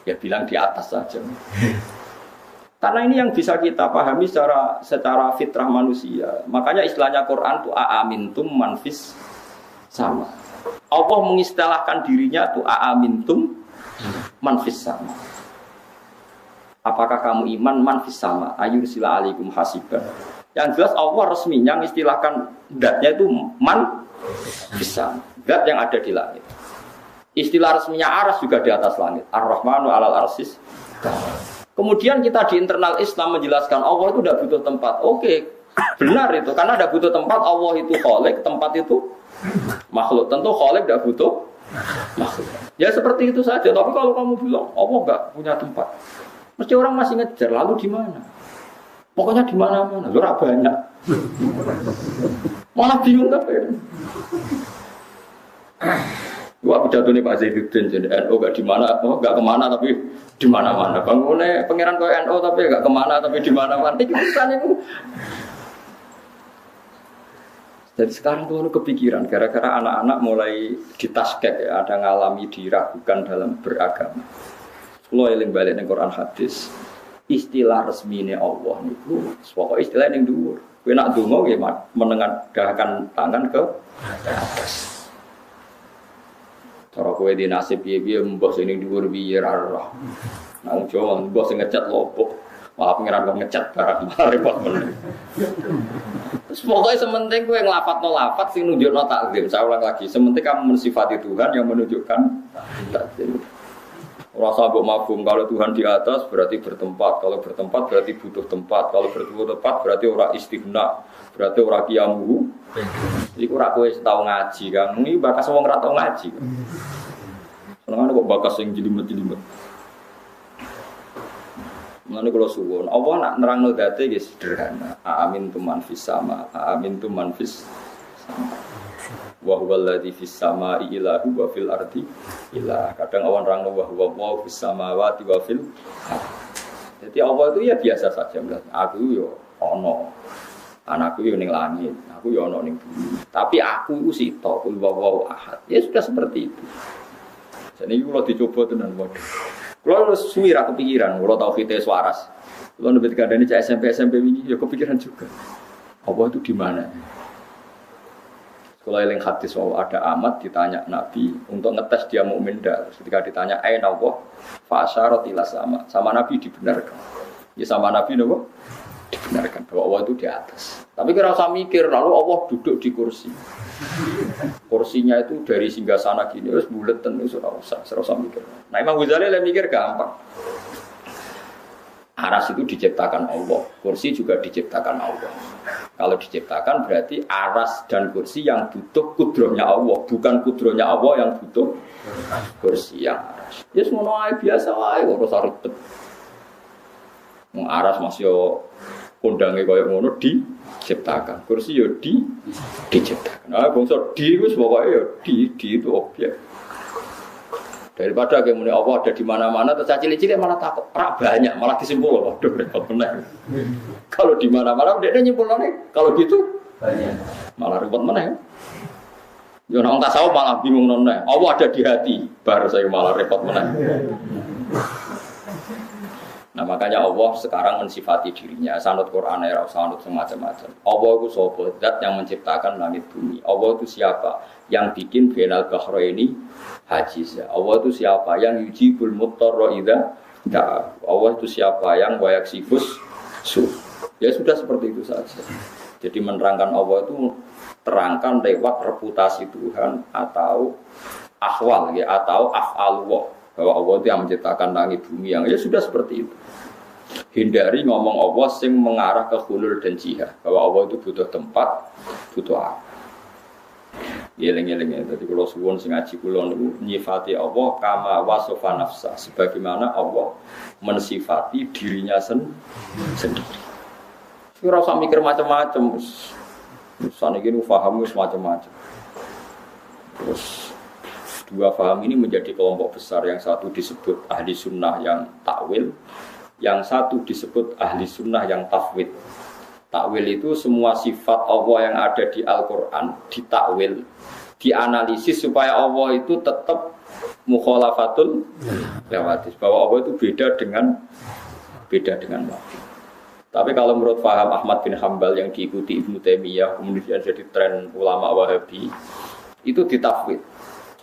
Ya bilang di atas saja. Karena ini yang bisa kita pahami secara fitrah manusia. Makanya istilahnya Quran itu aamintum manfis sama. Allah mengistilahkan dirinya itu aamintum manfis sama. Apakah kamu iman manfis sama? Ayursila alaikum hasiban. Yang jelas Allah resminya mengistilahkan zatnya itu manfis sama. Zat yang ada di langit. Istilah resminya aras juga di atas langit. Ar-Rahmanu alal arsis. Kemudian kita di internal Islam menjelaskan Allah itu tidak butuh tempat. Oke, benar itu. Karena tidak butuh tempat, Allah itu khalik, tempat itu makhluk. Tentu khalik tidak butuh makhluk. Ya seperti itu saja. Tapi kalau kamu bilang Allah nggak punya tempat, mesti orang masih ngejar. Lalu di mana? Pokoknya di mana-mana. Lurah banyak. Malah bingung tapi. Wah pidato nih Pak Zainuddin jadi NU gak di mana, gak kemana tapi di mana-mana. Bangunnya pangeran kau NU tapi gak kemana tapi di mana-mana. Ini urusan itu. Jadi sekarang tuh kepikiran gara-gara anak-anak mulai ditaskek ya, ada ngalami diragukan dalam beragama. Kalau eling balik ning Quran hadis, istilah resmine Allah niku pokok istilah ning dhuwur. Kowe nak donga nggih menengadahkan tangan ke atas. Cara kowe di nasib piye-piye mbah sing ning dhuwur piye ra roh. Nang Jawa mbah sing ngecat lobok, malah pengiran kok ngecat barang repot men. Terus pokoknya sementing kowe nglafadzno lafadz sing nunjukno takzim. Saya ulang lagi, sementing kamu mensifati Tuhan yang menunjukkan takzim. Ora sabuk mafhum kalau Tuhan di atas berarti bertempat, kalau bertempat berarti butuh tempat, kalau butuh tempat berarti ora istighna, berarti ora qiyamuhu. Iku ora kowe tau ngaji kan. Iki bakas wong ora tau ngaji. Senengane kok bakas sing jelimet-jelimet. Mulane kula suwun, Allah nak nerangno date nggih sederhana. Amin tu man fis sama, amin tu man fis sama. Wa huwal ladzi fis samai ilahu wa fil ardi ilah. Kadang awan nerangno wa huwa fis samawati wa fil. Jadi Allah itu ya biasa saja. Aku yo ono. Anakku yo ning langit, aku yo ono ning bumi. Tapi aku iku sita, kul wawahu ahad. Ya sudah seperti itu. Jadi kalau dicoba tenan waduh. Kalau suwi ra kepikiran, kalau tauhid waras. Kalau nebet kandhane cak SMP wingi ya kepikiran juga. Allah itu di mana? Kalau eling hadis bahwa ada amat ditanya Nabi untuk ngetes dia mukmin dak. Ketika ditanya aina Allah, fa asyarat ila sama. Sama Nabi dibenarkan. Ya sama Nabi nopo? Dibenarkan bahwa Allah itu di atas. Tapi kira usah mikir lalu Allah duduk di kursi. Kursinya itu dari singgasana gini terus buleten itu ora usah mikir. Nah Imam Ghazali le mikir gampang. Aras itu diciptakan Allah, kursi juga diciptakan Allah. Kalau diciptakan berarti aras dan kursi yang butuh kudrohnya Allah, bukan kudrohnya Allah yang butuh kursi yang aras. Ya semono ae biasa wae ora usah ribet. Wong aras masih kondange koyo ngono diciptakan. Kursi yo diciptakan. Ah bangsa di wis pokoke yo di itu objek. Daripada kayak muni Allah ada di mana-mana, terus cilik-cilik malah takut, banyak, malah disimpul, waduh repot benar. Kalau di mana-mana dia nyimpulane, kalau gitu banyak, malah repot benar. Yo nang tasawuf malah bingung nona, Allah ada di hati, baru saya malah repot benar. Nah makanya Allah sekarang mensifati dirinya, sanad Quran era sanad semacam-macam. Allah itu sapa zat yang menciptakan langit bumi. Allah itu siapa? Yang bikin bainal bahraini hajiz. Allah itu siapa? Yang yujibul muttarra idza da'a. Allah itu siapa? Yang wayaksifus su. Ya sudah seperti itu saja. Jadi menerangkan Allah itu terangkan lewat reputasi Tuhan atau ahwal ya, atau af'alullah. Bahwa Allah itu yang menciptakan langit bumi yang ya sudah seperti itu. Hindari ngomong Allah sing mengarah ke hulul dan jihad. Bahwa Allah itu butuh tempat, butuh apa. Yeling-yeling. Jadi kalau suwun sing ngaji kula niku nyifati Allah kama wasofa nafsa. Sebagaimana Allah mensifati dirinya sendiri. Ora usah mikir macam-macam. Saniki niku paham wis macam-macam. Terus dua paham ini menjadi kelompok besar. Yang satu disebut ahli sunnah yang takwil, yang satu disebut ahli sunnah yang tafwid. Takwil itu semua sifat Allah yang ada di Al-Quran ditakwil, dianalisis supaya Allah itu tetap mukhalafatul lewatis, bahwa Allah itu beda dengan wakil. Tapi kalau menurut paham Ahmad bin Hambal yang diikuti Ibnu Taimiyah kemudian jadi tren ulama Wahabi, itu ditafwid.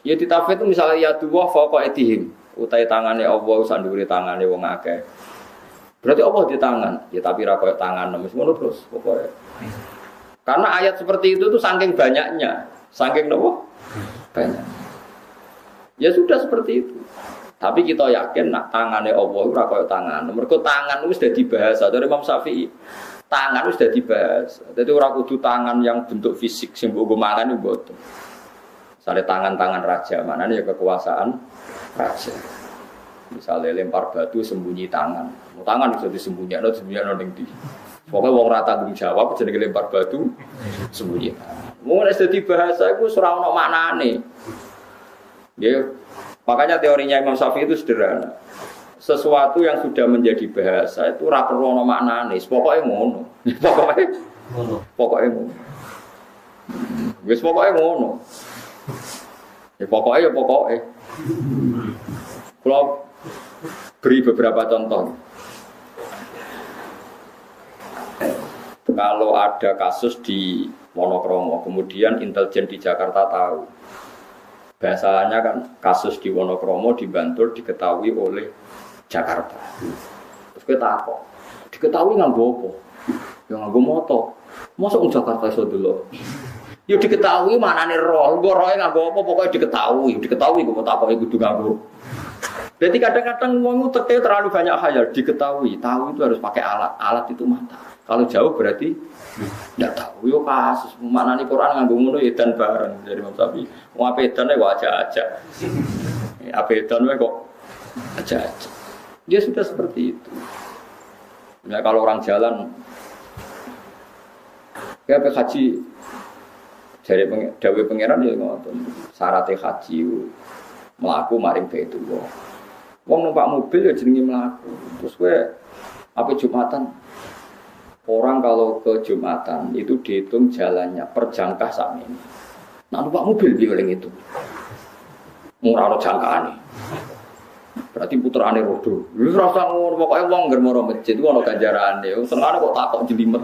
Ya ditafwid itu misalnya ya dua fawqa aydihim, utai tangane Allah sandure tangane wong akeh. Berarti Allah di tangan, ya tapi ra koyo tangan wis ngono terus pokoknya. Karena ayat seperti itu tuh saking banyaknya, saking nopo? Banyak. Ya sudah seperti itu. Tapi kita yakin nak tangane Allah ora koyo tangan. Mergo tangan wis dadi bahasa dari Imam Syafi'i. Tangan wis dadi bahasa. Dadi ora kudu tangan yang bentuk fisik sing mbok mangan iku mboten. Sale tangan-tangan raja, manane ya kekuasaan raja. Misalnya lempar batu sembunyi tangan, tangan bisa disembunyikan ning ndi. Pokoknya wong ora tanggung jawab jenenge lempar batu sembunyi tangan. Mun wis dadi bahasa iku ora ono maknane. Ya, makanya teorinya Imam Syafi'i itu sederhana. Sesuatu yang sudah menjadi bahasa itu ora perlu ono maknane, pokoke ngono. Pokoke ngono. Wis pokoke ngono. Ya pokoke. Kalau beri beberapa contoh. Kalau ada kasus di Wonokromo, kemudian intelijen di Jakarta tahu. Bahasanya kan kasus di Wonokromo di Bantul diketahui oleh Jakarta. Terus kita apa? Diketahui nganggo apa? Ya nganggo moto. Mosok Jakarta iso delok. Ya diketahui manane roh, nggo roe nganggo apa pokoknya diketahui kok takoke kudu nganggo. Berarti kadang-kadang ngomong terlalu banyak khayal, diketahui, tahu itu harus pakai alat itu mata. Kalau jauh berarti tidak tahu. Yo kasus mana nih Quran nganggo ngono edan bareng dari Imam Syafi'i. Wong ape edan aja. Ape edan kok aja. Dia sudah seperti itu. Ya kalau orang jalan kayak haji dari dawuh pangeran ya ngoten. Syaratnya haji mlaku maring Baitullah. Wong numpak mobil ya jenenge mlaku. Terus kowe apa Jumatan? Orang kalau ke Jumatan itu dihitung jalannya per jangkah sakmene. Nah numpak mobil piye oleh itu? Murah ono jangkaane. Berarti puterane rodo. Wis rasa ngono pokoke wong ngger maro masjid ku ono ganjarane. Senengane kok takok jelimet.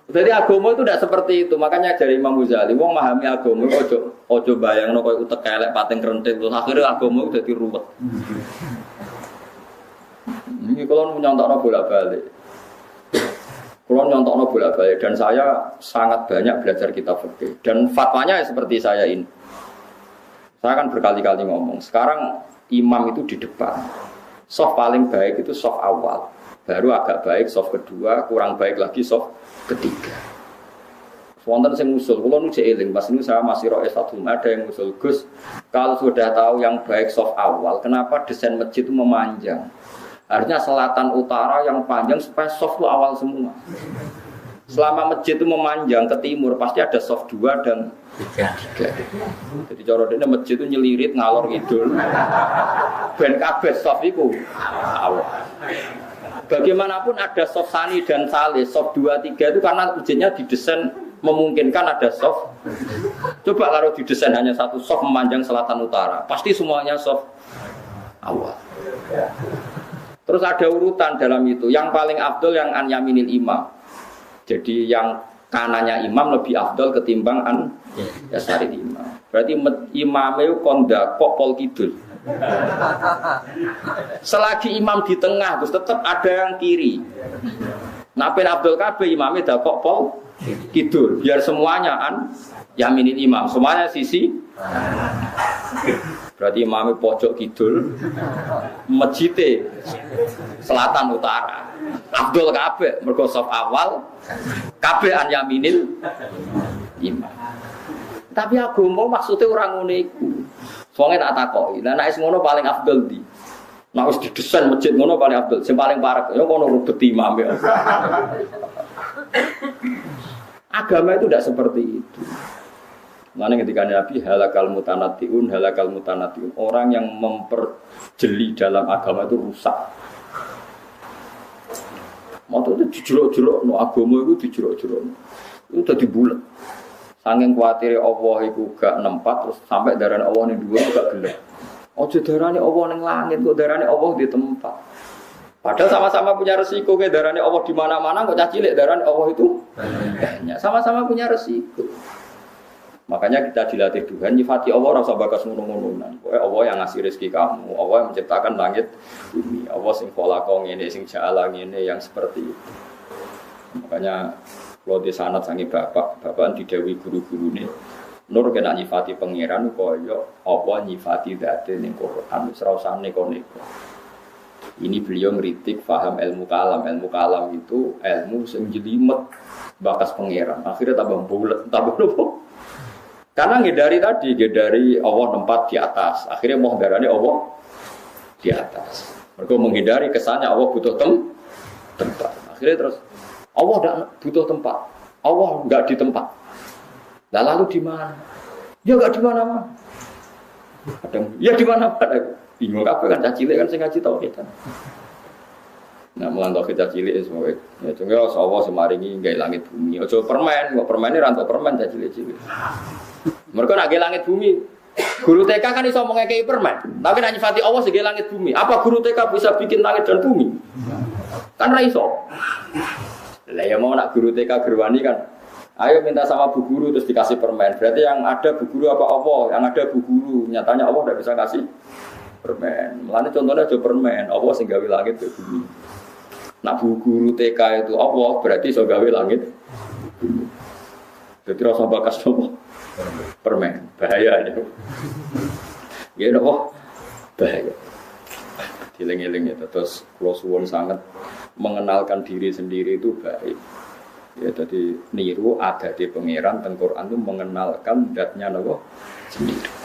Jadi agama itu tidak seperti itu. Makanya dari Imam Ghazali, wong memahami agama ojo bayangno koyo utek elek pating krenting terus akhirnya agama itu dadi ruwet. Ini kalau nyontakno bolak-balik. Kalau nyontakno bolak-balik dan saya sangat banyak belajar kitab fikih dan fatwanya seperti saya ini. Saya akan berkali-kali ngomong. Sekarang imam itu di depan. Soft paling baik itu soft awal. Baru agak baik soft kedua, kurang baik lagi soft ketiga. Wonten sing usul, kula nu eling pas niku saya masih roe satu ada yang usul Gus, kalau sudah tahu yang baik soft awal, kenapa desain masjid itu memanjang? Harusnya selatan utara yang panjang supaya soft itu awal semua. Selama masjid itu memanjang ke timur pasti ada soft 2 dan 3. Jadi cara dene masjid itu nyelirit ngalor ngidul. Ben kabeh soft iku awal. Bagaimanapun ada soft sani dan salis, soft 2, 3 itu karena masjidnya didesain memungkinkan ada soft. Coba kalau didesain hanya satu soft memanjang selatan utara, pasti semuanya soft awal. Terus ada urutan dalam itu. Yang paling afdol yang an yaminil imam. Jadi yang kanannya imam lebih afdol ketimbang an yasaril imam. Berarti imamnya kondak kok pol kidul. Selagi imam di tengah, terus tetap ada yang kiri. Napen Abdul Kabeh imamnya dah kok pol kidul. Biar semuanya an yaminil imam. Semuanya sisi. Berarti imamnya pojok kidul, masjidnya selatan utara. Abdul Kabeh mergo saf awal, kabeh an yaminil imam. Tapi agama maksudnya orang ngono iku. Wong tak takoki, lah nek ngono paling afdal ndi? Nek wis didesain masjid ngono paling afdal, sing paling parek ya ngono rubet imam ya. Agama itu tidak seperti itu. Mana ketika Nabi halakal mutanatiun, orang yang memperjeli dalam agama itu rusak. Moto itu dijuluk-juluk, no agama itu dijuluk-juluk, itu udah dibulet. Saking kuatire Allah itu gak nempat, terus sampai darane Allah ning dhuwur gak gelem. Ojo darane Allah ning langit, kok darane Allah di tempat. Padahal sama-sama punya resiko, kayak darane Allah di mana-mana, kok cacilik darane Allah itu banyak. Sama-sama punya resiko. Makanya kita dilatih Tuhan, nyifati Allah rasa bakas ngono-ngononan. Pokoknya Allah yang ngasih rezeki kamu, Allah yang menciptakan langit bumi, Allah sing khalaqa ngene, sing ja'ala ngene, yang seperti itu. Makanya kalau di sanad sangi bapak didawi guru-guru ini, nur kena nyifati pangeran kaya Allah nyifati dzate ning Quran, wis ora usah neko-neko. Ini beliau ngritik paham ilmu kalam itu ilmu sing jelimet bakas pangeran. Akhirnya tambah bulet, tambah nopo. Karena ngedari Allah tempat di atas. Akhirnya mau darane Allah di atas. Mereka menghindari kesannya Allah butuh tempat. Akhirnya terus Allah tidak butuh tempat. Allah enggak di tempat. Nah, lalu di mana? Ya enggak di mana-mana. Ya di mana-mana. Bingung kabeh kan cilik kan sing ngaji tauhid kan. Nah, mulai kita cilik semua. Ya cuma Allah semaringi gawe langit bumi. Aja permen, kok permen ini rantok permen cilik-cilik. Mereka nak gawe langit bumi. Guru TK kan iso ngekei permen. Tapi nak nyifati Allah sing gawe langit bumi. Apa guru TK bisa bikin langit dan bumi? Kan ra iso. Lah ya mau nak guru TK gerwani kan. Ayo minta sama bu guru terus dikasih permen. Berarti yang ada bu guru apa Allah? Yang ada bu guru. Nyatanya Allah tidak bisa kasih permen. Mulane contohnya aja permen. Allah sing gawe langit dan bumi. Nak bu guru TK itu Allah berarti iso gawe langit bumi. Jadi rasa bakas nopo permen. Bahaya aja. Ya nopo bahaya. Dileng-eleng itu terus kalau suwon sangat mengenalkan diri sendiri itu baik. Ya jadi niru ada di pangeran teng Quran itu mengenalkan zatnya nopo sendiri.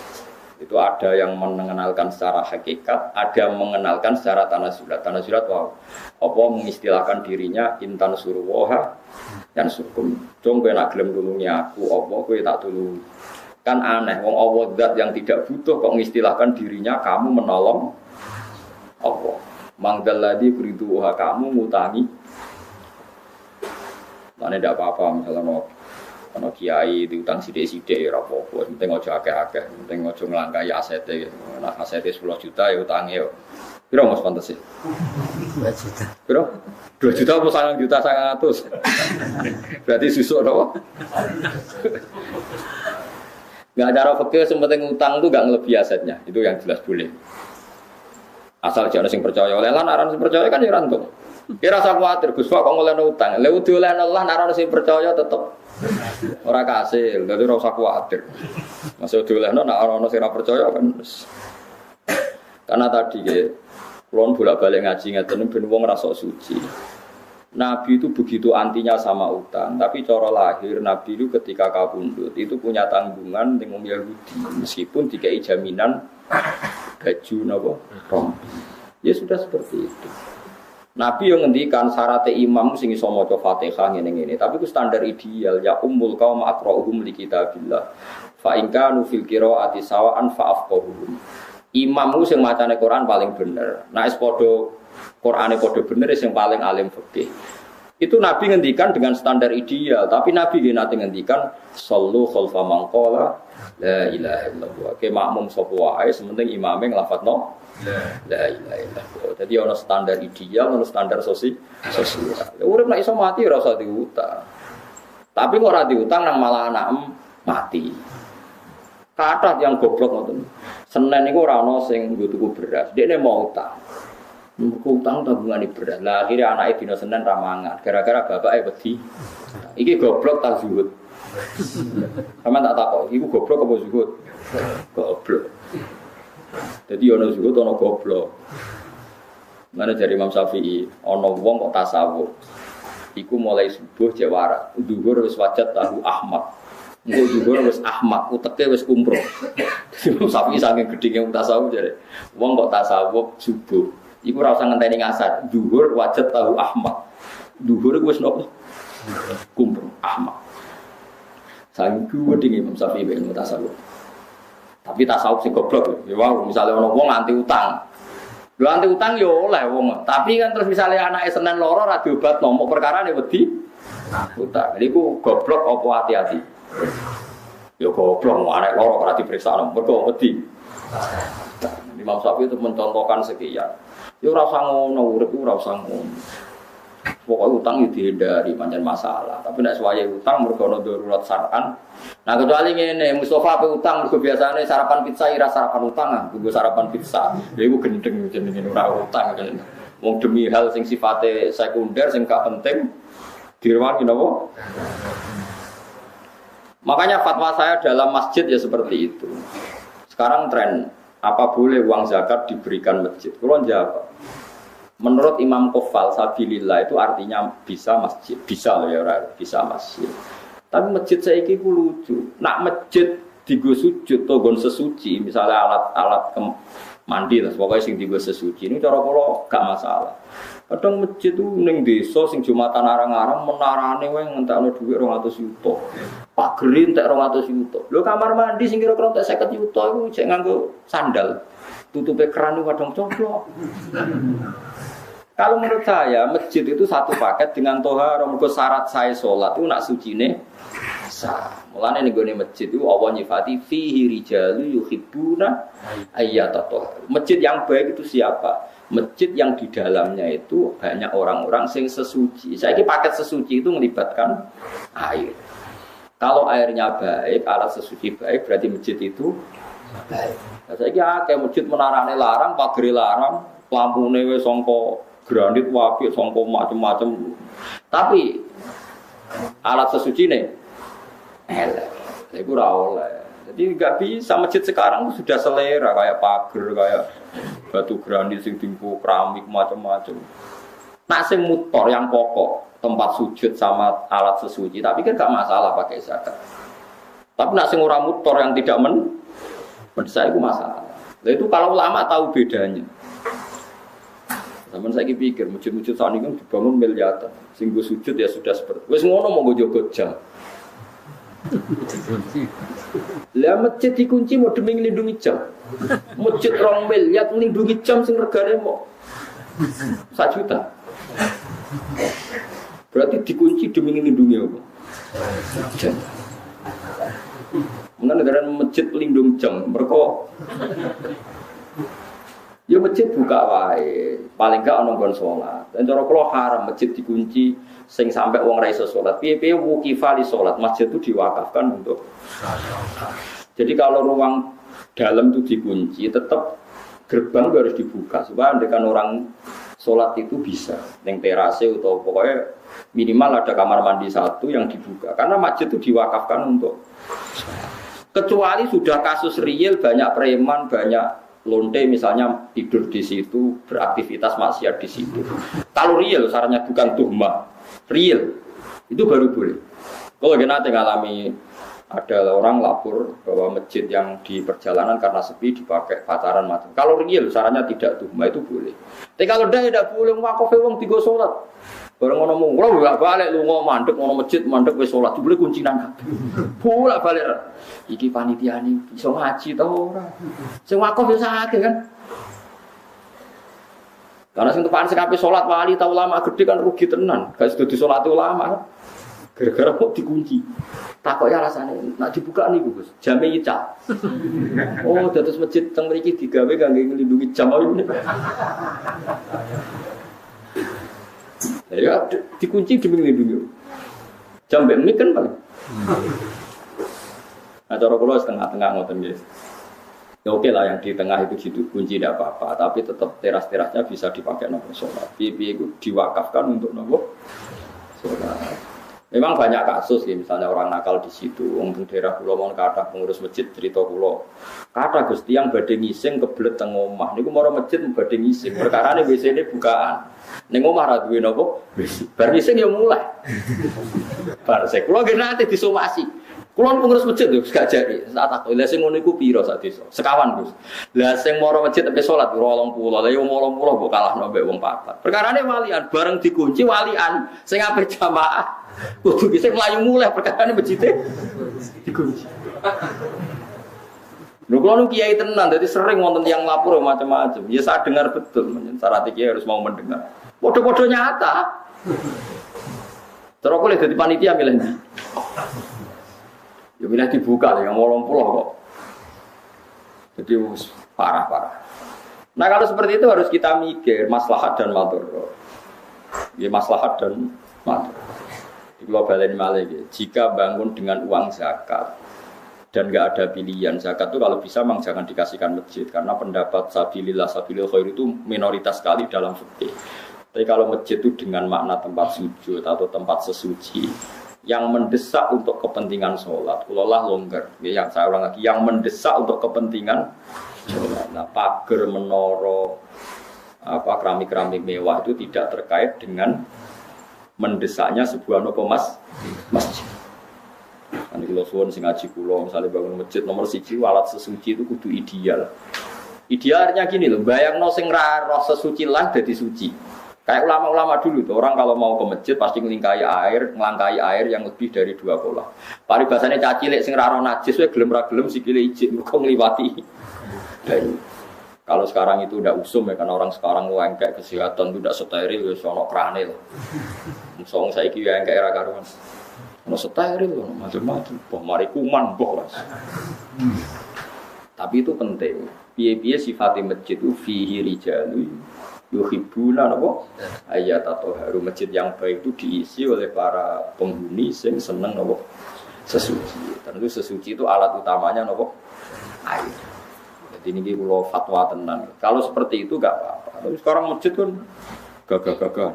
Itu ada yang mengenalkan secara hakikat, ada yang mengenalkan secara tanazulat. Tanazulat wow. Apa mengistilahkan dirinya intan suruwaha dan sukum. Dong kowe nak gelem tulungi aku, apa kowe tak tulungi. Kan aneh wong Allah zat yang tidak butuh kok mengistilahkan dirinya kamu menolong Allah. Mangdalladzi yuriduha kamu ngutangi. Mane ndak apa-apa misalnya ana kiai diutang sithik-sithik ya ora apa-apa, penting aja akeh-akeh, penting aja nglangkai asete. Nek asete 10 juta ya utange yo. Piro Mas pantes sih? 2 juta. Piro? 2 juta apa 9 juta 900. Berarti susuk to. Enggak cara fikih sing penting utang itu enggak ngelebihi asetnya. Itu yang jelas boleh. Asal jangan sing percaya oleh lan aran sing percaya kan ya rantung. Kira rasa kuwatir Gus kok ngolehno utang. Lha diolehno Allah nek ora sing percaya tetep ora kasil. Dadi ora usah kuwatir. Masuk diolehno nek ora sing ora percaya kan. Karena tadi kulon bolak-balik ngaji ngeten ben wong rasa suci. Nabi itu begitu antinya sama utang, tapi cara lahir Nabi itu ketika kabundut itu punya tanggungan dengan Yahudi meskipun dikai jaminan baju napa rompi. Ya sudah seperti itu. Nabi yang ngendikan syarat imam sing iso maca Fatihah ngene-ngene, tapi itu standar ideal ya ummul qaum aqra'uhum li kitabillah. Fa in kanu fil qiraati sawa'an fa afqahuhum. Imam sing macane Quran paling bener. Nek wis padha Qurane padha bener sing paling alim fikih. Itu Nabi ngendikan dengan standar ideal, tapi Nabi nggih nate ngendikan sallu khalfa man qala la ilaha illallah. Ke makmum sapa wae sementing imame nglafadzno la ilaha illallah. Jadi ana standar ideal, ana standar sosial. Urip nek iso mati ora usah diutang. Tapi kok ora diutang nang malah anak mati. Kathah yang goblok ngoten. Senin niku ora ana sing nggo tuku beras. Dekne mau utang. Utang tabungane beras. Lah akhire anake dina Senin ra mangan gara-gara bapake wedi. Iki goblok ta zuhud. Sama tak takok, iku goblok apa zuhud? Goblok. Jadi ana zuhud ana goblok. Mana dari Imam Syafi'i, ana wong kok tasawuf. Iku mulai subuh jawara, zuhur wis wajat tahu Ahmad. Engko zuhur wis Ahmad, uteke wis kumpruk. Imam Syafi'i saking gedhinge tasawuf jare. Wong kok tasawuf subuh. Iku ora usah ngenteni ngasar. Zuhur wajat tahu Ahmad. Zuhur wis nopo? Kumpruk Ahmad. Saking gedhinge Imam Syafi'i ben tasawuf. Tapi tasawuf sing goblok ya wow, misale ana wong anti utang. Lho anti utang yo oleh wong. Tapi kan terus misale anake Senin loro ra diobatno, mok perkarane wedi utang. Niku goblok apa hati-hati? Yo goblok anak loro ora diperiksa mergo wedi. Imam Syafi'i itu mencontohkan sekian. Yo ora usah ngono, urip ora usah ngono. Pokoknya utang itu dihindari pancen masalah. Tapi nek suwaye utang mergo ana darurat syar'an. Nah kecuali ngene, Mustafa ape utang mergo biasane sarapan pizza ira sarapan utang ah, nggo sarapan pizza. Ya iku gendeng jenenge ora utang kan. Wong demi hal sing sifate sekunder sing gak penting direwangi napa? Makanya fatwa saya dalam masjid ya seperti itu. Sekarang tren apa boleh uang zakat diberikan masjid? Kalau jawab menurut Imam Qofal sabilillah itu artinya bisa masjid, bisa loh ya bisa masjid. Tapi masjid saiki ku lucu. Nak masjid digo sujud to gon sesuci, misalnya alat-alat mandi lah, pokoknya sing digo sesuci ini cara kula gak masalah. Kadang masjid itu ning desa sing Jumatan arang-arang menarane wae ngentekno dhuwit 200 juta. Pageri entek 200 juta. Lho kamar mandi sing kira-kira entek 50 juta iku jek nganggo sandal. Tutupe keran iku kadang coplok. Kalau menurut saya masjid itu satu paket dengan tohar. Mergo syarat saya sholat itu nak sucine sah. Mulane ning gone masjid itu Allah nyifati fihi rijalu yuhibbuna ayyatatohar. Masjid yang baik itu siapa? Masjid yang di dalamnya itu banyak orang-orang sing sesuci. Saiki paket sesuci itu melibatkan air. Kalau airnya baik, alat sesuci baik, berarti masjid itu baik. Nah, saiki akeh masjid menarane larang, pagere larang, lampune wis sangka granit wapi sangko macam-macam. Tapi alat sesucine elek. Iku ora oleh. Jadi enggak bisa masjid sekarang sudah selera kayak pagar, kayak batu granit sing tinggu keramik macam-macam. Nak sing motor yang pokok, tempat sujud sama alat sesuci, tapi kan enggak masalah pakai zakat. Tapi nak sing ora motor yang tidak menurut saya itu masalah. Nah, itu kalau ulama tahu bedanya. Zaman saya pikir masjid-masjid saat ini kan dibangun miliaran, singgo sujud ya sudah seperti. Wes ngono mau gue jogot jam. Lah masjid dikunci mau demi melindungi jam. Masjid 2 miliar melindungi jam sing regane mau 1 juta. Berarti dikunci demi melindungi apa? Jam. Mengenai negara masjid pelindung jam, mereka ya masjid buka wae, paling gak ana nggon salat. Dan cara kula haram masjid dikunci sing sampai wong ra iso salat. Piye-piye wuqifa li salat, masjid itu diwakafkan untuk jadi kalau ruang dalam itu dikunci, tetap gerbang itu harus dibuka supaya andekan orang salat itu bisa ning terase atau pokoknya minimal ada kamar mandi 1 yang dibuka. Karena masjid itu diwakafkan untuk kecuali sudah kasus real banyak preman, banyak lonte misalnya tidur di situ, beraktivitas maksiat di situ. Kalau real, sarannya bukan tuhmah, real, itu baru boleh. Kalau kita ngalami ada orang lapor bahwa masjid yang di perjalanan karena sepi dipakai pacaran macam. Kalau real sarannya tidak tuh, itu boleh. Tapi kalau dah tidak boleh wakofe wong tiga sholat. Bareng ngono mung, kalau bolak balik lu ngomong mandek ngono masjid mandek wis sholat, boleh kuncinan kabeh. Bolak balik. Iki panitia ini iso ngaji tau ora? Sing wakof biasa akeh kan. Karena sing tepan sing ape sholat wali tau ulama gede kan rugi tenan, gak sedo disolati ulama kan. Gara-gara kok dikunci. Takok ya rasane, nak dibuka niku Gus, jame ical. Oh, dados masjid teng mriki digawe kangge nglindungi jam iki. Ya dikunci demi nglindungi. Jam mbek mik kan paling. Nah, cara kula setengah-tengah ngoten nggih. Ya oke lah yang di tengah itu gitu kunci tidak apa-apa, tapi tetap teras-terasnya bisa dipakai nomor sholat. Pipi itu diwakafkan untuk nomor sholat. Memang banyak kasus ya, misalnya orang nakal di situ, untuk daerah pulau mau kata pengurus masjid cerita pulau, kata Gusti yang badhe ngising kebelet teng omah, niku mara masjid badhe ngising, perkara ini WC ini bukaan, neng omah ra duwe napa, bar ngising ya mulai, bar saya kulo nanti disomasi. Kulon pengurus masjid tuh gak jadi. Saat aku lihat sing ngono iku piro sak desa. Sekawan Gus. Lah sing moro masjid tapi salat 20. Lah yo 80 kok kalahno mbek wong papat. Perkarane walian bareng dikunci walian sing ape jamaah. Kudu sing mlayu mulih perkarane masjid dikunci. Lho kulon kiai tenan dadi sering wonten yang lapor macam-macam. Ya saya dengar betul, syarat kiai harus mau mendengar. Podo-podo nyata. Terus aku lihat di panitia milih. Ya milih dibuka ya, 80 kok. Jadi parah-parah. Nah kalau seperti itu harus kita mikir maslahat dan madharat. Ya maslahat dan madharat. Di global ini malah jika bangun dengan uang zakat dan nggak ada pilihan zakat itu kalau bisa memang jangan dikasihkan masjid karena pendapat sabilillah sabilil khair itu minoritas sekali dalam fikih. Tapi kalau masjid itu dengan makna tempat sujud atau tempat sesuci yang mendesak untuk kepentingan sholat, kulolah longgar. Yang saya ulang lagi, yang mendesak untuk kepentingan sholat. Nah, pagar, menara, keramik-keramik mewah itu tidak terkait dengan mendesaknya sebuah masjid. Nanti kalau suwon sing ngaji kulo, misalnya bangun masjid nomor 1, alat sesuci itu kudu ideal. Idealnya gini loh, bayang no sing roh sesuci lah jadi suci. Kayak ulama-ulama dulu tuh, orang kalau mau ke masjid pasti ngelangkai air yang lebih dari 2 kolah. Paribasane cacilik sing ra najis wae gelem ra gelem sikile ijik mergo ngliwati. Dan kalau sekarang itu udah usum ya, karena orang sekarang kayak kesehatan itu udah steril wis ono krane lho. Wong saiki ya kayak ra karuan. Ono steril lho macam-macam. Boh mari kuman boh. Tapi itu penting. Piye-piye sifate masjid itu fihi rijalu yuhibbuna napa ayat atau haru masjid yang baik itu diisi oleh para penghuni yang seneng napa sesuci. Tentu sesuci itu alat utamanya napa air. Jadi ini kula fatwa tenan. Kalau seperti itu enggak apa-apa. Tapi sekarang masjid kan gagah-gagah.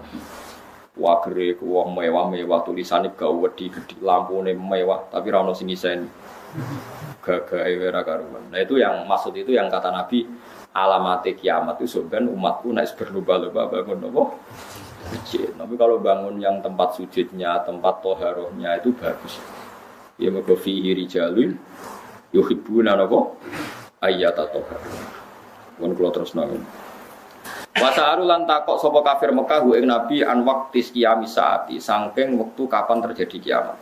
Wagere wong mewah-mewah tulisane gawe gede lampune mewah tapi ra ono sing ngiseni. Gagah ora karuan. Nah itu yang maksud itu yang kata Nabi alamate kiamat itu sebenarnya umatku naik berlomba-lomba bangun apa? Masjid. Tapi kalau bangun yang tempat sujudnya, tempat toharohnya itu bagus. Ya mergo fihi rijalun yuhibbuna apa? Ayat atau tohar. Mun kula terusno. Wasa'alu lan takok sapa kafir Mekah ing Nabi an waqtis qiyamis saati, saking wektu kapan terjadi kiamat.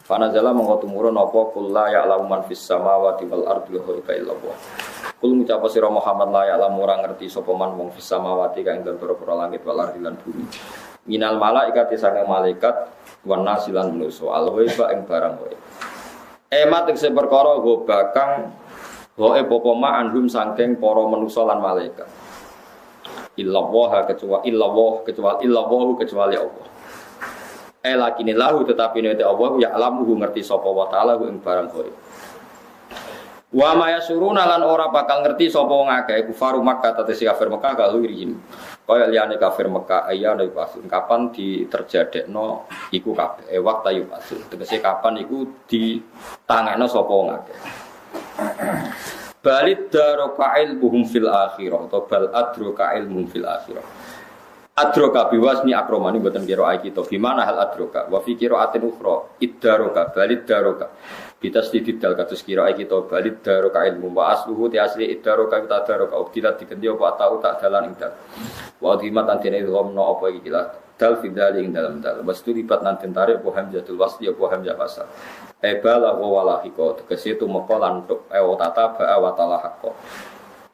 Fanazala mengko tumurun apa kullu ya'lamu man fis samawati wal ardi ghaiba illallah. Kul ngucap sira Muhammad la ya'lamu ora ngerti sapa man wong fis samawati kang ing pira-pira langit wal ardi lan bumi. Minal malaikati saking malaikat wan nasilan manusa al ghaiba ing barang wae. Emat ing perkara go bakang wae apa ma anhum saking para manusa lan malaikat. Illallah kecuali Allah. Lakini lahu tetapi nek Allah ya alamuhu ngerti sapa wa taala ing barang kowe. Wa ma yasuruna lan ora bakal ngerti sapa wong akeh kufar Makkah tetesi kafir Makkah kalurihin. Kaya liyane kafir Makkah ayana pasun kapan diterjadekno iku kabeh waqta yu pasun. Tegese kapan iku ditangekno sapa wong akeh. Balid daroka ilmuhum fil akhirah atau bal adroka ilmuhum fil akhirah. Adroka biwasni akromani buatan kiro kita. Gimana hal adroka? Wa fi kiro atin ukhra iddaroka balid daroka. Bitas didal kados kira kita balik daroka ilmu wa asluhu ti asli idaroka kita daroka ubtilat diganti apa tahu tak dalan ing dal. Wa dimat antene romno apa iki lah. Dal fidali ing dalam dal. Wastu lipat nanti tarik apa hamzatul wasli apa hamzah wasal. Bala wa walahiko tegese tu moko lantuk tata ba wa talahaqo.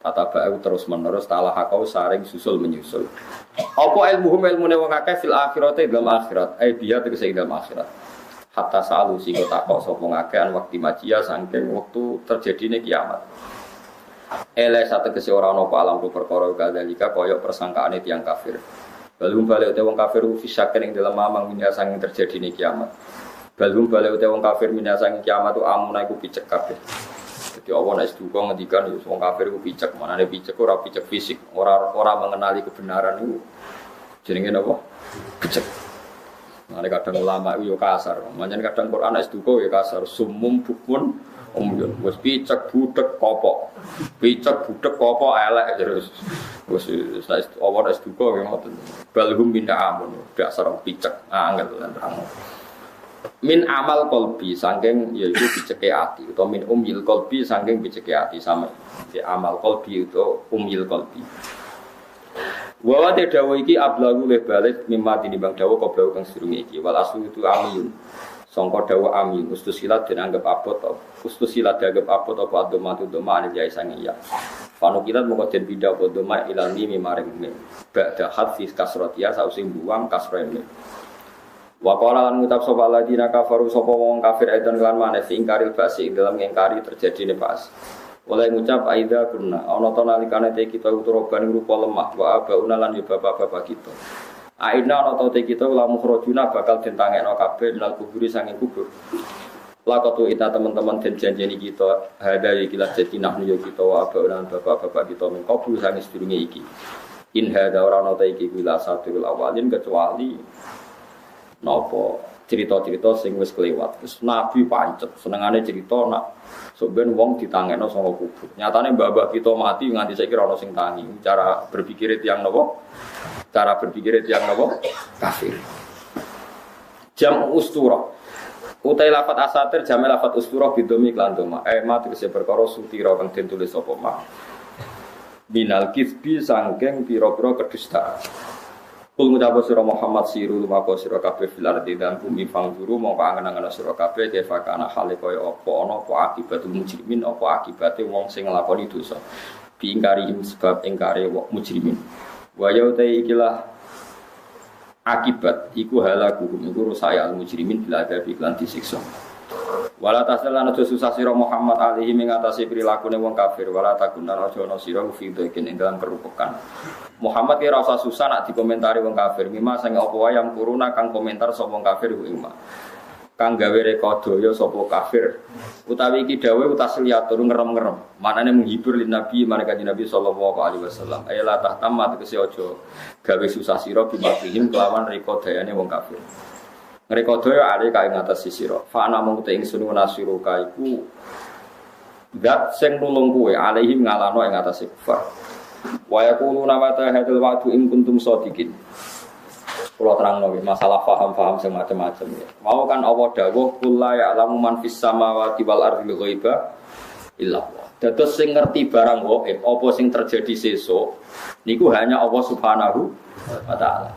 Tata ba terus menerus talahaqo saring susul menyusul. Apa ilmune wong akeh fil akhirate dalam akhirat. Biya tegese dalam akhirat. Hatta sa'alu sing takok sapa ngakean waktu majia saking wektu terjadine kiamat. Sate ora ana apa alam perkara kadalika kaya persangkaane tiyang kafir. Balum balik wong kafir fisaken ing dalam mamang minha saking terjadine kiamat. Balum balik wong kafir minha saking kiamat tu amuna iku picek kabeh. Dadi Allah nek duka ngendikan wong kafir iku picek, manane picek ora picek fisik, ora mengenali kebenaran iku. Jenenge napa? Picek. Nah, kadang ulama itu ya kasar, macam kadang Quran es duko ya kasar, sumum bukun umyun, wes picek budek kopok, elek terus, wes awal es duko yang ngotot, balhum min amun, dasar picek, angel dan terang. Min amal kolbi, sangking yaitu piceke hati, atau min umyil kolbi, sangking piceke hati sama, di amal kolbi itu umyil kolbi. Wa te dawa iki ablagu le balik mimma tinimbang dawa koblau kang sedurunge iki wal aslu itu amiyun sangka dawa amin ustusilat den anggap abot ustusilat dianggap abot apa domatu doma ane jai sange ya panukilat moko den pindah apa doma ilani mimaring me ba'da hadfi kasratia sausi buang kasrene wa qala lan ngucap sapa ladina kafaru sapa wong kafir edan lan maneh ingkaril basi dalam ngingkari terjadine pas oleh ngucap aida kunna ana ta nalikane te kita uturoban rupa lemah wa abauna lan yo bapak-bapak kita aina ana ta te kita lamu khrojuna bakal ditangekno kabeh nal kuburi saking kubur lakotu ita teman-teman den janjeni kita hada iki lah jadi nahnu yo kita wa abauna bapak-bapak kita men kubur saking sedurunge iki in hada ora ana ta iki bila satul awalin kecuali napa cerita-cerita sing wis kelewat terus nabi pancet senengane cerita nak soben wong ditangekno saka kubur. Nyatane mbah-mbah kita mati nganti saiki ora ono sing tangi. Cara berpikir tiyang napa? Cara berpikir tiyang napa? Kafir. Jam ustura. Utai lafat asatir jam lafat ustura bidomi lan doma. Mati kese perkara sutira kang den tulis apa mah. Binal kisbi sangking pira-pira kedustaan. Kul ngucap sira Muhammad siru maka sira kabeh fil ardi dan bumi fangduru mongko angen-angen sira kabeh kefa kana hale kaya apa ana apa akibatul mujrimin apa akibate wong sing nglakoni dosa bi ingkarihim sebab ingkare wong mujrimin wa ya ta ikilah akibat iku halakuhum iku rusaya al mujrimin bila ada iklan disiksa wala tasalan aja susah sira Muhammad alaihi mengatasi prilakune wong kafir wala takunan aja ana sira fi dakin ing dalam kerupukan Muhammad kira usah susah nak dikomentari wong kafir mima sing apa wae yang kuruna kang komentar sapa wong kafir ku ima kang gawe rekodaya sapa kafir utawi iki dawuh utasliatur ngerem-ngerem manane menghibur lin nabi maneka nabi sallallahu alaihi wasallam ayala tahtamma tegese aja gawe susah sira bimabihim kelawan rekodayane wong kafir rekodaya ali kae ngatas sira fa ana mung te ingsun nasiruka iku zat sing nulung kowe alaihim ngalano ing ngatas kufar wa yaquluna mata hadzal wa'du in kuntum shadiqin. Kula terangno masalah paham-paham sing macam-macam ya. Mau kan Allah dawuh kul la ya'lamu man fis samawati wal ardi ghaiba illa Allah. Dados sing ngerti barang gaib apa sing terjadi sesuk niku hanya Allah Subhanahu wa taala.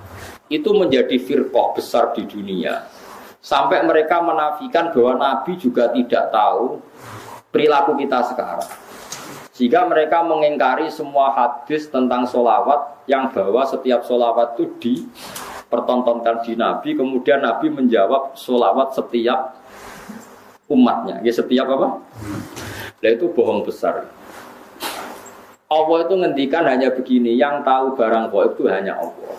Itu menjadi firqah besar di dunia. Sampai mereka menafikan bahwa nabi juga tidak tahu perilaku kita sekarang. Jika mereka mengingkari semua hadis tentang sholawat yang bahwa setiap sholawat itu dipertontonkan di Nabi, kemudian Nabi menjawab sholawat setiap umatnya. Ya setiap apa? Nah itu bohong besar. Allah itu ngendikan hanya begini, yang tahu barang gaib itu hanya Allah.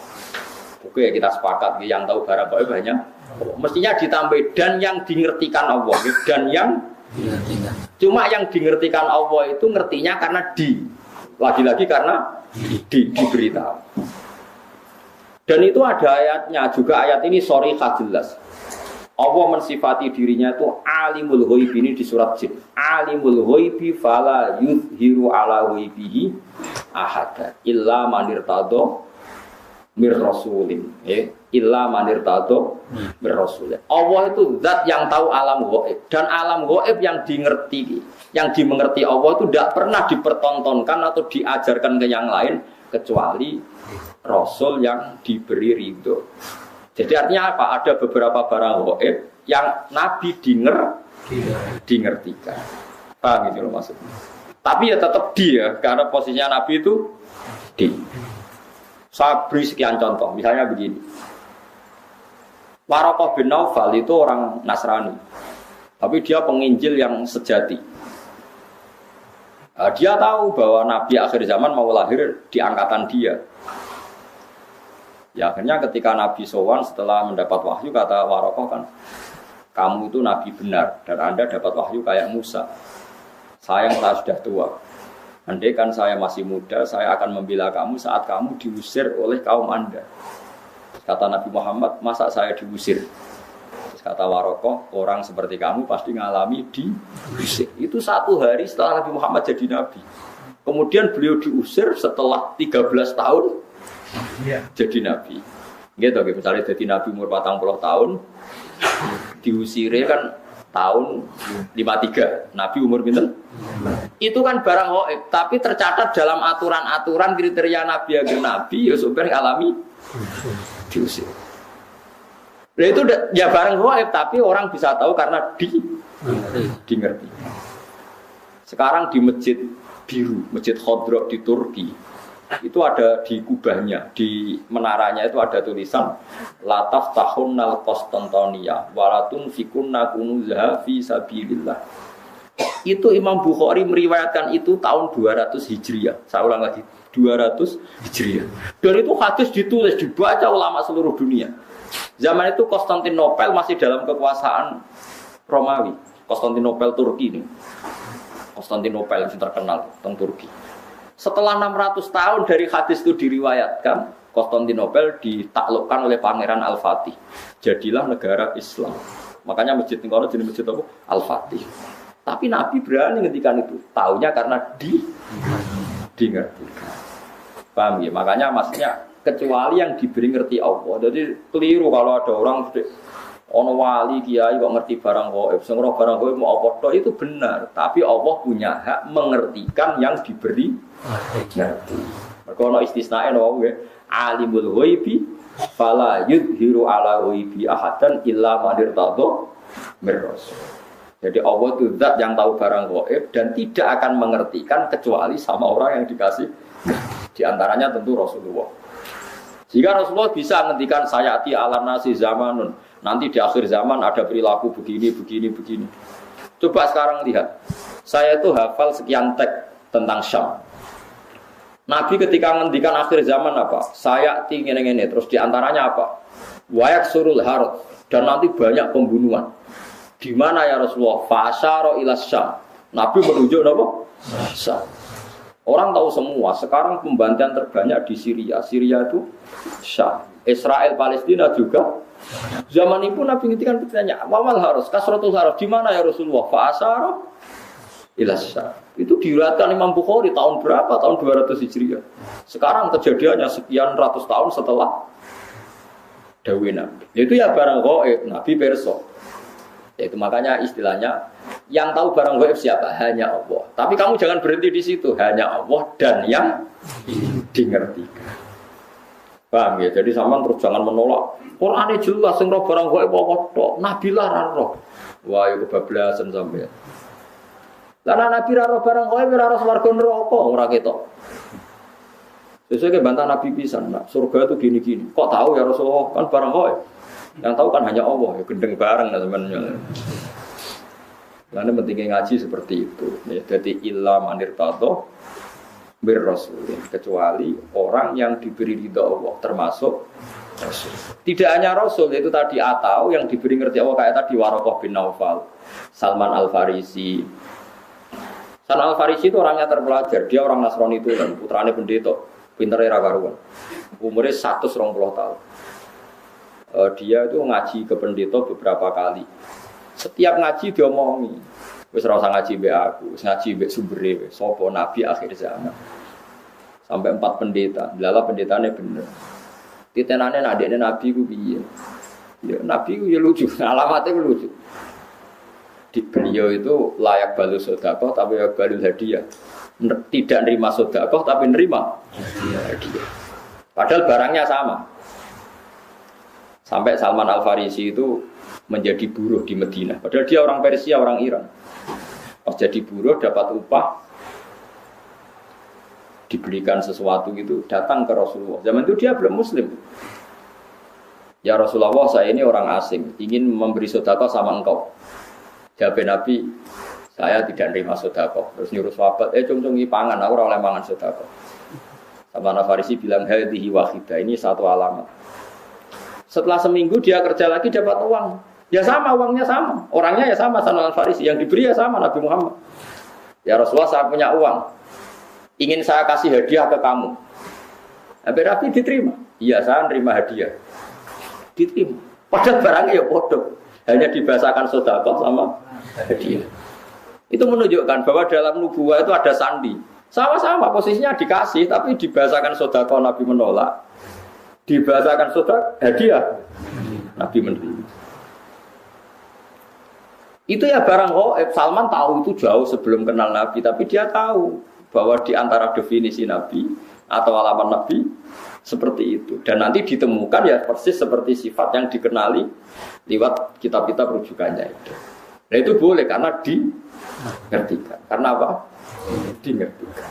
Oke kita sepakat, yang tahu barang gaib hanya Allah. Mestinya ditambah dan yang dingertikan Allah, dan yang cuma yang dingertikan Allah itu ngertinya karena lagi-lagi karena diberitahu. Dan itu ada ayatnya juga ayat ini sharihah jelas. Allah mensifati dirinya itu alimul ghaibi ini di surat Jin. Alimul ghaibi fala yuzhiru ala ghaibihi ahada illa man irtadha mir rasulin illa manir tato mir rasulin. Allah itu zat yang tahu alam gaib dan alam gaib yang dimengerti Allah itu tidak pernah dipertontonkan atau diajarkan ke yang lain kecuali rasul yang diberi ridho. Jadi artinya apa? Ada beberapa barang gaib yang Nabi dingertikan. Paham gitu loh maksudnya. Tapi ya tetap dia karena posisinya Nabi itu di. Saya beri sekian contoh, misalnya begini. Waraqah bin Naufal itu orang Nasrani, tapi dia penginjil yang sejati. Dia tahu bahwa Nabi akhir zaman mau lahir di angkatan dia. Ya akhirnya ketika Nabi sowan setelah mendapat wahyu, kata Waraqah kan, kamu itu Nabi benar dan Anda dapat wahyu kayak Musa. Sayang saya sudah tua. Andai kan saya masih muda, saya akan membela kamu saat kamu diusir oleh kaum Anda. Kata Nabi Muhammad, masa saya diusir? Terus kata Waraqah, orang seperti kamu pasti ngalami diusir. Itu 1 hari setelah Nabi Muhammad jadi Nabi. Kemudian beliau diusir setelah 13 tahun jadi Nabi. Gitu, misalnya jadi Nabi umur 40 tahun, diusirnya kan tahun 53, Nabi umur pinten? Itu kan barang gaib, tapi tercatat dalam aturan-aturan kriteria Nabi agar Nabi ya supaya alami diusir. Nah itu ya barang gaib, tapi orang bisa tahu karena dingerti. Sekarang di Masjid Biru, Masjid Khodro di Turki, itu ada di kubahnya, di menaranya itu ada tulisan Lataf tahunnal Konstantinia walatun fikunna kunuzaha fi sabilillah. Itu Imam Bukhari meriwayatkan itu tahun 200 Hijriah. Saya ulang lagi, 200 Hijriah. Dan itu hadis ditulis, dibaca ulama seluruh dunia. Zaman itu Konstantinopel masih dalam kekuasaan Romawi. Konstantinopel Turki ini. Konstantinopel yang terkenal tentang Turki. Setelah 600 tahun dari hadis itu diriwayatkan, Konstantinopel ditaklukkan oleh Pangeran Al-Fatih. Jadilah negara Islam. Makanya masjid ini jadi masjid apa? Al-Fatih. Tapi Nabi berani ngendikan itu. Taunya karena dingertikan. Paham ya? Makanya maksudnya kecuali yang diberi ngerti Allah. Jadi keliru kalau ada orang ono wali kiai kok ngerti barang gaib, sing roh barang gaib mau apa tok itu benar, tapi Allah punya hak mengertikan yang diberi ngerti. Mergo ono istisnae no wae, alimul ghaibi fala yudhiru ala ghaibi ahadan illa man irtadha mir rasul. Jadi Allah itu zat yang tahu barang gaib dan tidak akan mengertikan kecuali sama orang yang dikasih. Di antaranya tentu Rasulullah. Jika Rasulullah bisa menghentikan sayati ala nasi zamanun, nanti di akhir zaman ada perilaku begini. Coba sekarang lihat. Saya itu hafal sekian teks tentang Syam. Nabi ketika menghentikan akhir zaman apa? Sayati ngene-ngene, terus di antaranya apa? Wayak surul harut, dan nanti banyak pembunuhan. Di mana ya Rasulullah? Fasyara ila Syam. Nabi menunjuk apa? Syam. Orang tahu semua, sekarang pembantaian terbanyak di Syria. Syria itu Syam. Israel Palestina juga. Zaman itu Nabi ngintikan bertanya, "Wamal harus kasratul harus di mana ya Rasulullah?" Fasyara ila Syam. Itu diriwayatkan Imam Bukhari tahun berapa? Tahun 200 Hijriah. Sekarang kejadiannya sekian ratus tahun setelah dawuh Nabi. Itu ya barang gaib, Nabi perso. Itu makanya istilahnya yang tahu barang gaib siapa? Hanya Allah. Tapi kamu jangan berhenti di situ. Hanya Allah dan yang dingertikan. Paham ya? Jadi sama terus jangan menolak. Qur'ane jelas sing roh barang gaib apa tok. Nabi lah roh. Wah, itu kebablasan sampean. Lah Nabi ra roh barang gaib ora roh swarga neraka ora ketok. Sesuai bantah Nabi pisan. Nah, surga itu gini-gini. Kok tahu ya Rasulullah? Kan barang gaib. Yang tahu kan hanya Allah, ya gendeng bareng teman-teman. Karena pentingnya ngaji seperti itu. Ya, jadi illa manir tato bir rasul, kecuali orang yang diberi ridha Allah, termasuk rasul. Tidak hanya rasul, itu tadi atau yang diberi ngerti Allah kayak tadi Waraqah bin Naufal, Salman Al-Farisi. Salman Al-Farisi itu orangnya terpelajar, dia orang Nasrani itu dan putrane pendeta, pintere ra karuan. Umurnya 120 tahun. Dia itu ngaji ke pendeta beberapa kali. Setiap ngaji dia omongi, wis ora usah ngaji mbek aku, wis ngaji mbek sumbere wis sapa nabi akhir zaman. Sampai 4 pendeta, lala pendetane bener. Titenane adikne Nabi ku piye? Ya Nabi ku ya lucu, alamatnya ku lucu. Di beliau itu layak balu sedekah tapi ya balu hadiah. Tidak nerima sedekah tapi nerima hadiah. Padahal barangnya sama. Sampai Salman Al-Farisi itu menjadi buruh di Madinah. Padahal dia orang Persia, orang Iran. Pas jadi buruh dapat upah, dibelikan sesuatu gitu, datang ke Rasulullah. Zaman itu dia belum Muslim. Ya Rasulullah, saya ini orang asing, ingin memberi sedekah sama engkau. Jawab Nabi, saya tidak nerima sedekah. Terus nyuruh sahabat, cung-cungi pangan, aku ora oleh mangan sedekah. Salman Al-Farisi bilang, hadhihi wahidah, ini satu alamat. Setelah seminggu dia kerja lagi dapat uang. Ya sama, uangnya sama. Orangnya ya sama, Salman Al-Farisi. Yang diberi ya sama, Nabi Muhammad. Ya Rasulullah, saya punya uang. Ingin saya kasih hadiah ke kamu. Nabi diterima. Iya, saya nerima hadiah. Diterima. Padahal barangnya ya bodoh. Hanya dibahasakan sedekah sama hadiah. Itu menunjukkan bahwa dalam nubuwah itu ada sandi. Sama-sama posisinya dikasih, tapi dibahasakan sedekah Nabi menolak. Dibahasakan sedekah hadiah Nabi menerima. Itu ya barang ghaib. Salman tahu itu jauh sebelum kenal Nabi, tapi dia tahu bahwa di antara definisi Nabi atau alamat Nabi seperti itu. Dan nanti ditemukan ya persis seperti sifat yang dikenali lewat kitab-kitab rujukannya itu. Nah itu boleh karena dimengertikan. Karena apa? Dimengertikan.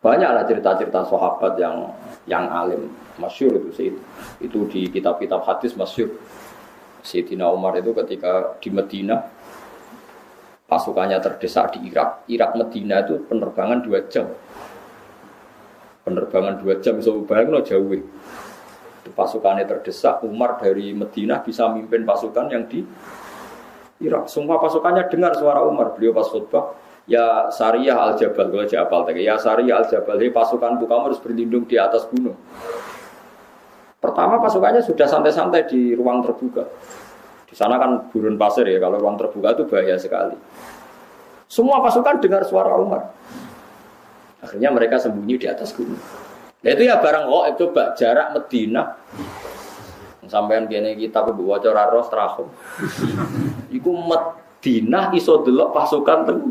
Banyaklah cerita-cerita sahabat yang alim, masyhur itu di kitab-kitab hadis masyhur. Sayyidina Umar itu ketika di Madinah pasukannya terdesak di Irak. Irak Madinah itu penerbangan 2 jam. Penerbangan 2 jam bisa bayangin jauh. Itu pasukannya terdesak, Umar dari Madinah bisa mimpin pasukan yang di Irak. Semua pasukannya dengar suara Umar. Beliau pas khutbah, ya Sariyah Al-Jabal, kalau Jabal tadi. Ya Sariyah Al-Jabal, pasukanku kamu harus berlindung di atas gunung. Pertama pasukannya sudah santai-santai di ruang terbuka. Di sana kan gurun pasir ya, kalau ruang terbuka itu bahaya sekali. Semua pasukan dengar suara Umar. Akhirnya mereka sembunyi di atas gunung. Nah itu ya barang coba jarak Madinah. Sampean kene kita waca ora ros trahum. Iku Madinah iso delok pasukan teng.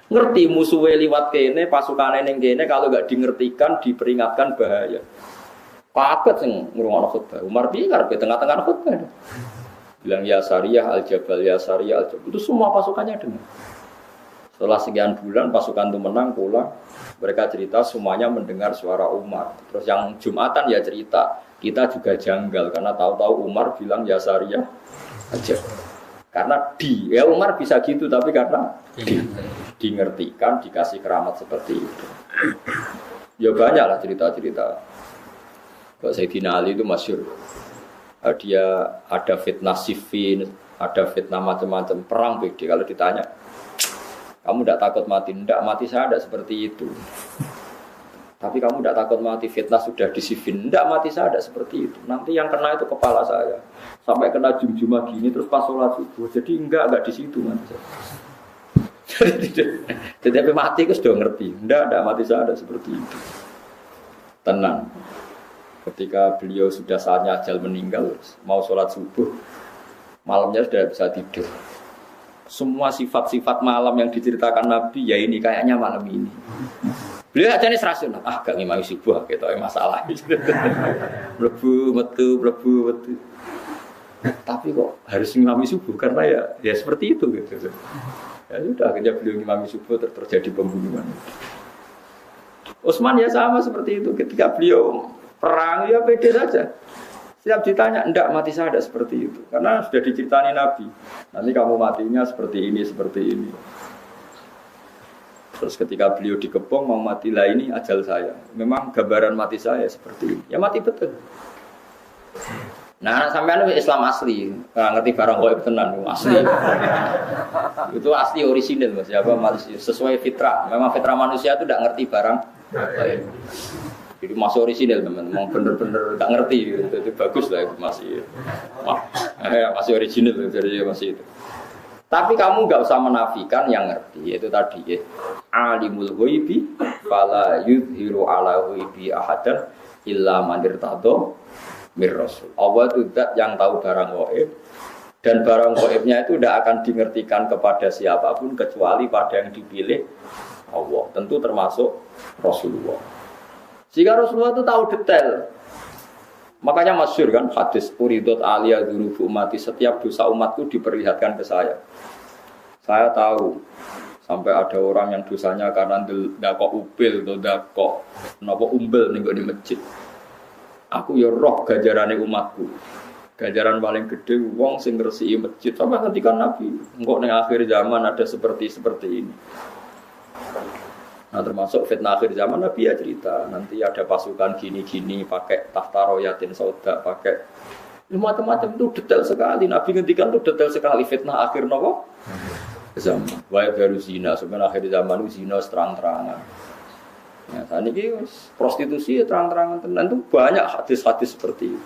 Ngerti musuhe liwat kene, pasukane ning kene kalau enggak dingertikan, diperingatkan bahaya. Paket sing ngrungokno khutbah. Umar piye karepe tengah-tengah khutbah. Bilang ya Sariyah Al-Jabal, ya Sariyah Al-Jabal. Itu semua pasukannya dengar. Setelah sekian bulan pasukan itu menang pulang. Mereka cerita semuanya mendengar suara Umar. Terus yang Jumatan ya cerita, kita juga janggal karena tahu-tahu Umar bilang ya Sariyah Al-Jabal. Karena ya Umar bisa gitu tapi karena dingertikan, dikasih keramat seperti itu. Ya banyaklah cerita-cerita. Kalau Sayyidina Ali itu masyhur. Dia ada fitnah Siffin, ada fitnah macam-macam perang BD. Kalau ditanya, kamu tidak takut mati? Tidak, mati saya tidak seperti itu. Tapi kamu tidak takut mati? Fitnah sudah di Siffin. Tidak, mati saya tidak seperti itu. Nanti yang kena itu kepala saya. Sampai kena jum-jumah gini terus pas sholat subuh. Jadi enggak di situ mati saya. Jadi mati itu sudah ngerti. Tidak mati saya tidak seperti itu. Tenang. Ketika beliau sudah saatnya ajal meninggal, mau sholat subuh, malamnya sudah bisa tidur. Semua sifat-sifat malam yang diceritakan Nabi, ya ini kayaknya malam ini. Beliau aja nih serasional, gak ngimami subuh, gitu masalah. Mlebu metu. Tapi kok harus ngimami subuh karena ya seperti itu gitu. Ya sudah akhirnya beliau ngimami subuh terjadi pembunuhan. Utsman ya sama seperti itu ketika beliau perang ya pede saja. Setiap ditanya, enggak mati saya ada seperti itu. Karena sudah diceritani Nabi. Nanti kamu matinya seperti ini, seperti ini. Terus ketika beliau dikepung mau mati lah ini ajal saya. Memang gambaran mati saya seperti ini. Ya mati betul. Nah sampean Islam asli, ngerti barang gaib tenan asli. Itu asli orisinil Mas. Ya sesuai fitrah. Memang fitrah manusia itu tidak ngerti barang gaib. Jadi masih orisinil teman, memang bener-bener tak ngerti, itu bagus lah itu masih orisinil jadi masih itu. Tapi kamu nggak usah menafikan yang ngerti, yaitu tadi ya. Alimul ghaibi fala yudhiru ala ghaibi ahadan illa man irtadha mir rasul. Allah itu zat yang tahu barang gaib dan barang gaibnya itu tidak akan dimengertikan kepada siapapun kecuali pada yang dipilih Allah. Tentu termasuk Rasulullah. Jika Rasulullah itu tahu detail, makanya masyhur kan hadis uridot aliyah dzunubu umati, setiap dosa umatku diperlihatkan ke saya. Saya tahu sampai ada orang yang dosanya karena ndakok upil atau ndakok napa umbel ning di masjid. Aku ya roh ganjarane umatku. Ganjaran paling gede wong sing ngresiki masjid. Sampai ketika Nabi, engko ning akhir zaman ada seperti ini. Nah, termasuk fitnah akhir zaman Nabi ya cerita, nanti ada pasukan gini-gini pakai tahta royatin sauda, pakai macam-macam itu detail sekali. Nabi ngendikan itu detail sekali fitnah akhir nopo zaman. Wae baru zina, sebenarnya akhir zaman itu zina terang-terangan. Ya, saat ini prostitusi ya terang-terangan tenan itu banyak hadis-hadis seperti itu.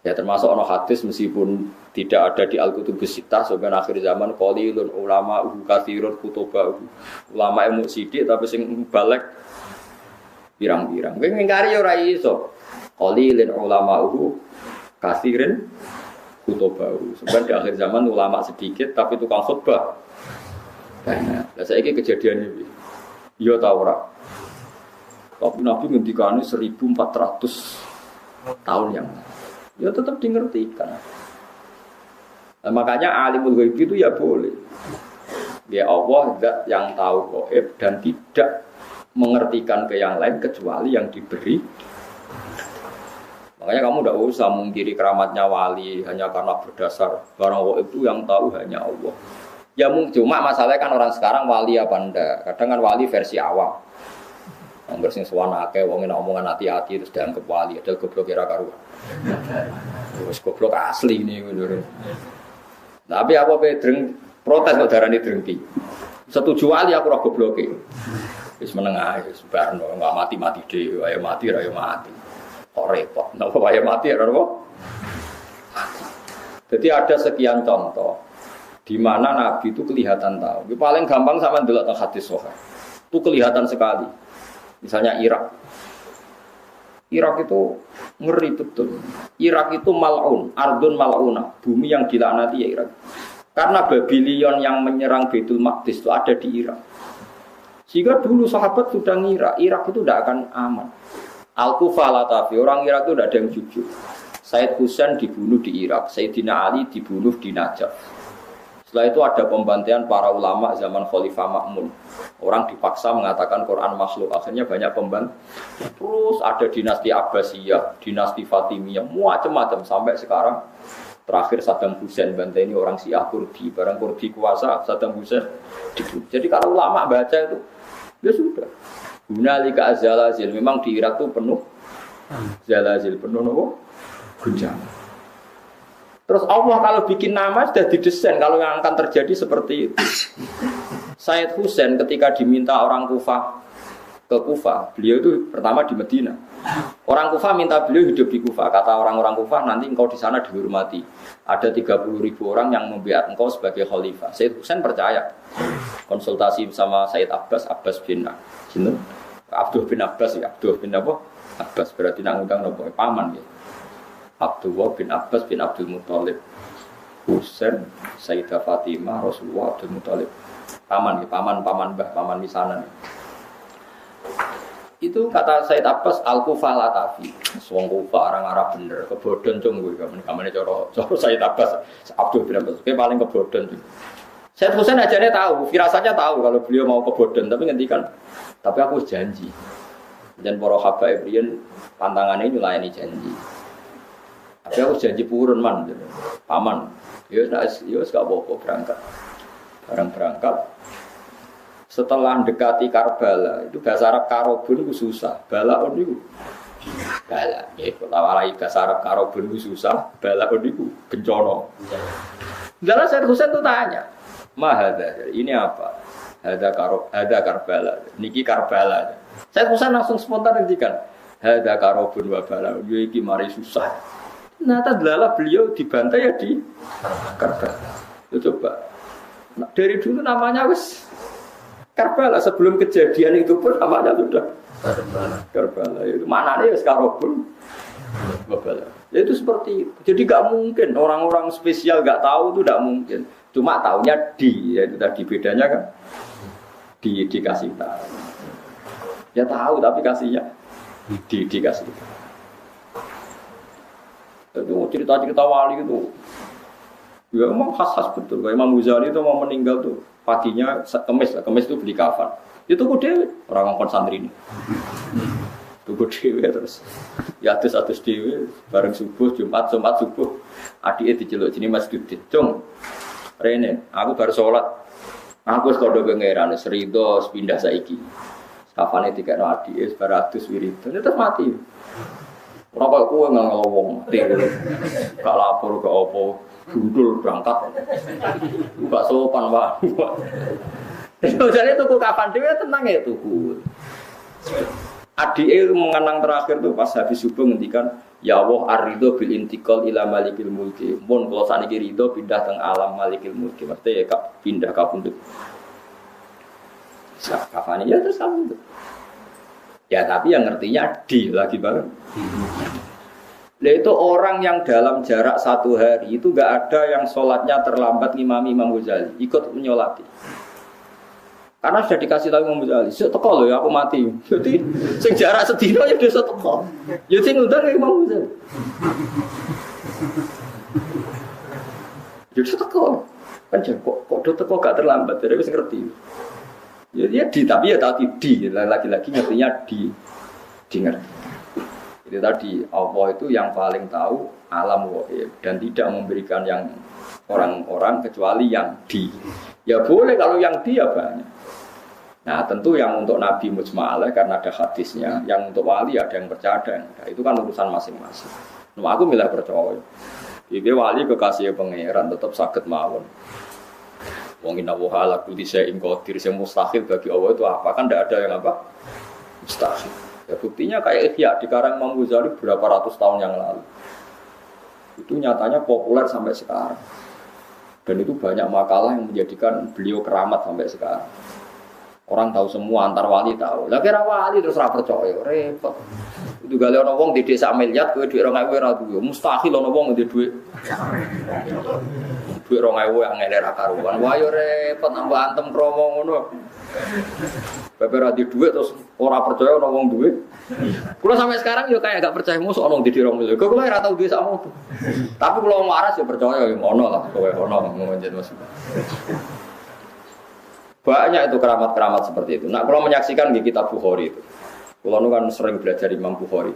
Ya termasuk ono hadis meskipun tidak ada di Al-Kutubus Sittah, sebenarnya akhir zaman qalilun ulama katsirun kutubah. Ulama ilmu sidik tapi sing balik pirang-pirang. Kowe ngingkari ora iso. Qalilun ulama katsirin kutubah. Sebenarnya di akhir zaman ulama sedikit tapi tukang khutbah banyak. Lah saiki kejadian iki. Iya ta ora? Tapi Nabi ngendikane 1400 tahun yang lalu. Ya tetap dimengertikan. Nah, makanya alimul ghaib itu ya boleh. Ya Allah zat yang tahu gaib dan tidak mengertikan ke yang lain kecuali yang diberi. Makanya kamu tidak usah mengkiri keramatnya wali hanya karena berdasar barang gaib itu yang tahu hanya Allah. Ya cuma masalahnya kan orang sekarang wali apa enggak. Kadang kan wali versi awam. Angger sing suwana akeh wong nek omongan hati-hati terus dianggap wali, ada goblok kira karuan. Wis goblok asli ini ngono. Tapi apa pedreng protes kok darani drengki. Setuju wali aku ora gobloke. Wis meneng ae wis barno enggak mati-mati dhewe, ayo mati ra yo mati. Kok repot. Napa wae mati ora apa? Jadi ada sekian contoh di mana Nabi itu kelihatan tahu. Yang paling gampang sama ndelok teng hadis sahih. Itu kelihatan sekali. Misalnya Irak. Irak itu ngeri betul. Irak itu mal'un, ardun mal'una, bumi yang dilaknati ya Irak. Karena Babylon yang menyerang Baitul Maqdis itu ada di Irak. Sehingga dulu sahabat sudah ngira Irak itu tidak akan aman. Al-Kufah Latafi, orang Irak itu tidak ada yang jujur. Said Husain dibunuh di Irak, Sayyidina Ali dibunuh di Najaf. Setelah itu ada pembantaian para ulama zaman Khalifah Ma'mun. Orang dipaksa mengatakan Quran makhluk. Akhirnya banyak pembantaian. Terus ada dinasti Abbasiyah, dinasti Fatimiyah, macam-macam sampai sekarang. Terakhir Saddam Hussein bantai ini orang Syiah Kurdi. Barang Kurdi kuasa Saddam Hussein dibunuh. Jadi kalau ulama baca itu, ya sudah. Hunalika zalazil. Memang di Irak itu penuh zalazil, penuh nopo guncangan. Terus Allah kalau bikin nama sudah didesain kalau yang akan terjadi seperti itu. Said Husain ketika diminta orang Kufah ke Kufah, beliau itu pertama di Medina. Orang Kufah minta beliau hidup di Kufah. Kata orang-orang Kufah nanti engkau di sana dihormati. Ada 30.000 orang yang membiat engkau sebagai khalifah. Said Husain percaya. Konsultasi sama Said Abbas bin Abdul bin Abbas ya. Abdul bin apa? Abbas berarti nak ngundang nopo paman ya. Abdullah bin Abbas bin Abdul Muthalib, Husain, Sayyidah Fatimah, Rasulullah, Abdul Muthalib. Paman mbah, paman misanan. Itu kata Said Abbas Al-Kufah Latafi. Wong Kufah orang Arab bener, kebodhon cung kowe kamane cara Said Abbas Abdul bin Abbas. Kowe paling kebodhon cung. Said Husain ajane tahu, firasatnya tahu kalau beliau mau kebodhon, tapi ngendikan, tapi aku janji. Dan para habaib riyen pantangannya nyulayani janji. Tapi aku janji purun man, paman. Ya gak apa-apa berangkat. Berangkat. Setelah mendekati Karbala, itu bahasa Arab karobun itu susah. Balaun itu bala. Ya, kalau bahasa Arab karobun itu susah. Balaun itu bencana. Jalan Said Husain itu tanya, Mahada, ini apa? Ada Karbala. Niki Karbala. Said Husain langsung spontan ngendikan, Ada karobun wa bala. Iki mari susah. Nah, tadlala beliau dibantai ya di Karbala. Lu coba. Nah, dari dulu namanya wis Karbala, sebelum kejadian itu pun namanya sudah Karbala. Itu maknanya ya sekarang pun Karbala. Ya itu seperti itu. Jadi gak mungkin orang-orang spesial gak tahu itu gak mungkin. Cuma taunya ya itu tadi bedanya kan dikasih tahu. Ya tahu tapi kasihnya dikasih tahu. Itu cerita-cerita wali itu. Ya memang khas-khas betul. Kayak Imam Ghazali itu mau meninggal tuh paginya kemis itu beli kafan. Itu kok dewe orang ngongkon santri ini. Tuku dewe terus. Ya atus dewe bareng subuh Jumat subuh. Adike diceluk jenenge Mas Dudit. Cung. Rene, aku baru sholat. Aku wis kandha pangeran Serido pindah saiki. Kafane dikekno adike baratus wiridan terus mati. Ora kok kowe ngelowong, gak lapor gak apa. Gundul berangkat, gak sopan pak. Jadi tuku kapan dia tenang ya tuku. Adik mengenang terakhir tuh pas habis subuh ngendikan, ya Allah ar-ridho bil intiqal ila malikil mulki. Mun kalau saniki ridho pindah teng alam malikil mulki, maksudnya ya pindah ke punduk. Kapan ya terus kamu tuh. Ya tapi yang ngertinya di lagi banget. Nah itu orang yang dalam jarak 1 hari itu gak ada yang sholatnya terlambat ngimami Imam Ghazali ikut menyolati. Karena sudah dikasih tahu Imam Ghazali, teko loh ya aku mati. Jadi sing jarak sedina ya desa teko. Ya sing ngundang Imam Ghazali. Jadi teko. Kan kok do teko gak terlambat, jadi wis ngerti. Ya dia tapi ya tadi lagi-lagi ngertinya di ngerti. Itu tadi Allah itu yang paling tahu alam ghaib dan tidak memberikan yang orang-orang kecuali yang di. Ya boleh kalau yang di ya banyak. Nah tentu yang untuk Nabi mujma'alah karena ada hadisnya, yang untuk wali ada yang percaya ada yang enggak. Itu kan urusan masing-masing. Nah, aku milih percaya. Jadi wali kekasih pangeran tetap sakit mawon. Wong inna wa ala kulli syai'in qadir, yang mustahil bagi Allah itu apa? Kan tidak ada yang apa? Mustahil. Ya buktinya kayak Ihya di karang Imam Ghazali berapa ratus tahun yang lalu. Itu nyatanya populer sampai sekarang. Dan itu banyak makalah yang menjadikan beliau keramat sampai sekarang. Orang tahu semua, antar wali tahu. Lah kira wali terus ora percaya, repot. Itu gale ana wong di desa miliar kowe dhuwit 2000 ora duwe. Mustahil ana wong ndek dhuwit. Dhuwit 2000 angel ra karuan. Wah yo repot nambah antem kromo ngono. Bapak radi duit terus ora percaya ana wong duit. Kulo sampai sekarang yo kayak gak percaya mosok ana di 2000. Kok kulo ora tau duit sakmo. Tapi kulo waras yo percaya yo ono lah, kowe ono ngomonjen Mas. Banyak itu keramat-keramat seperti itu. Nah, kalau menyaksikan di kitab Bukhari itu. Kulo kan sering belajar Imam Bukhari.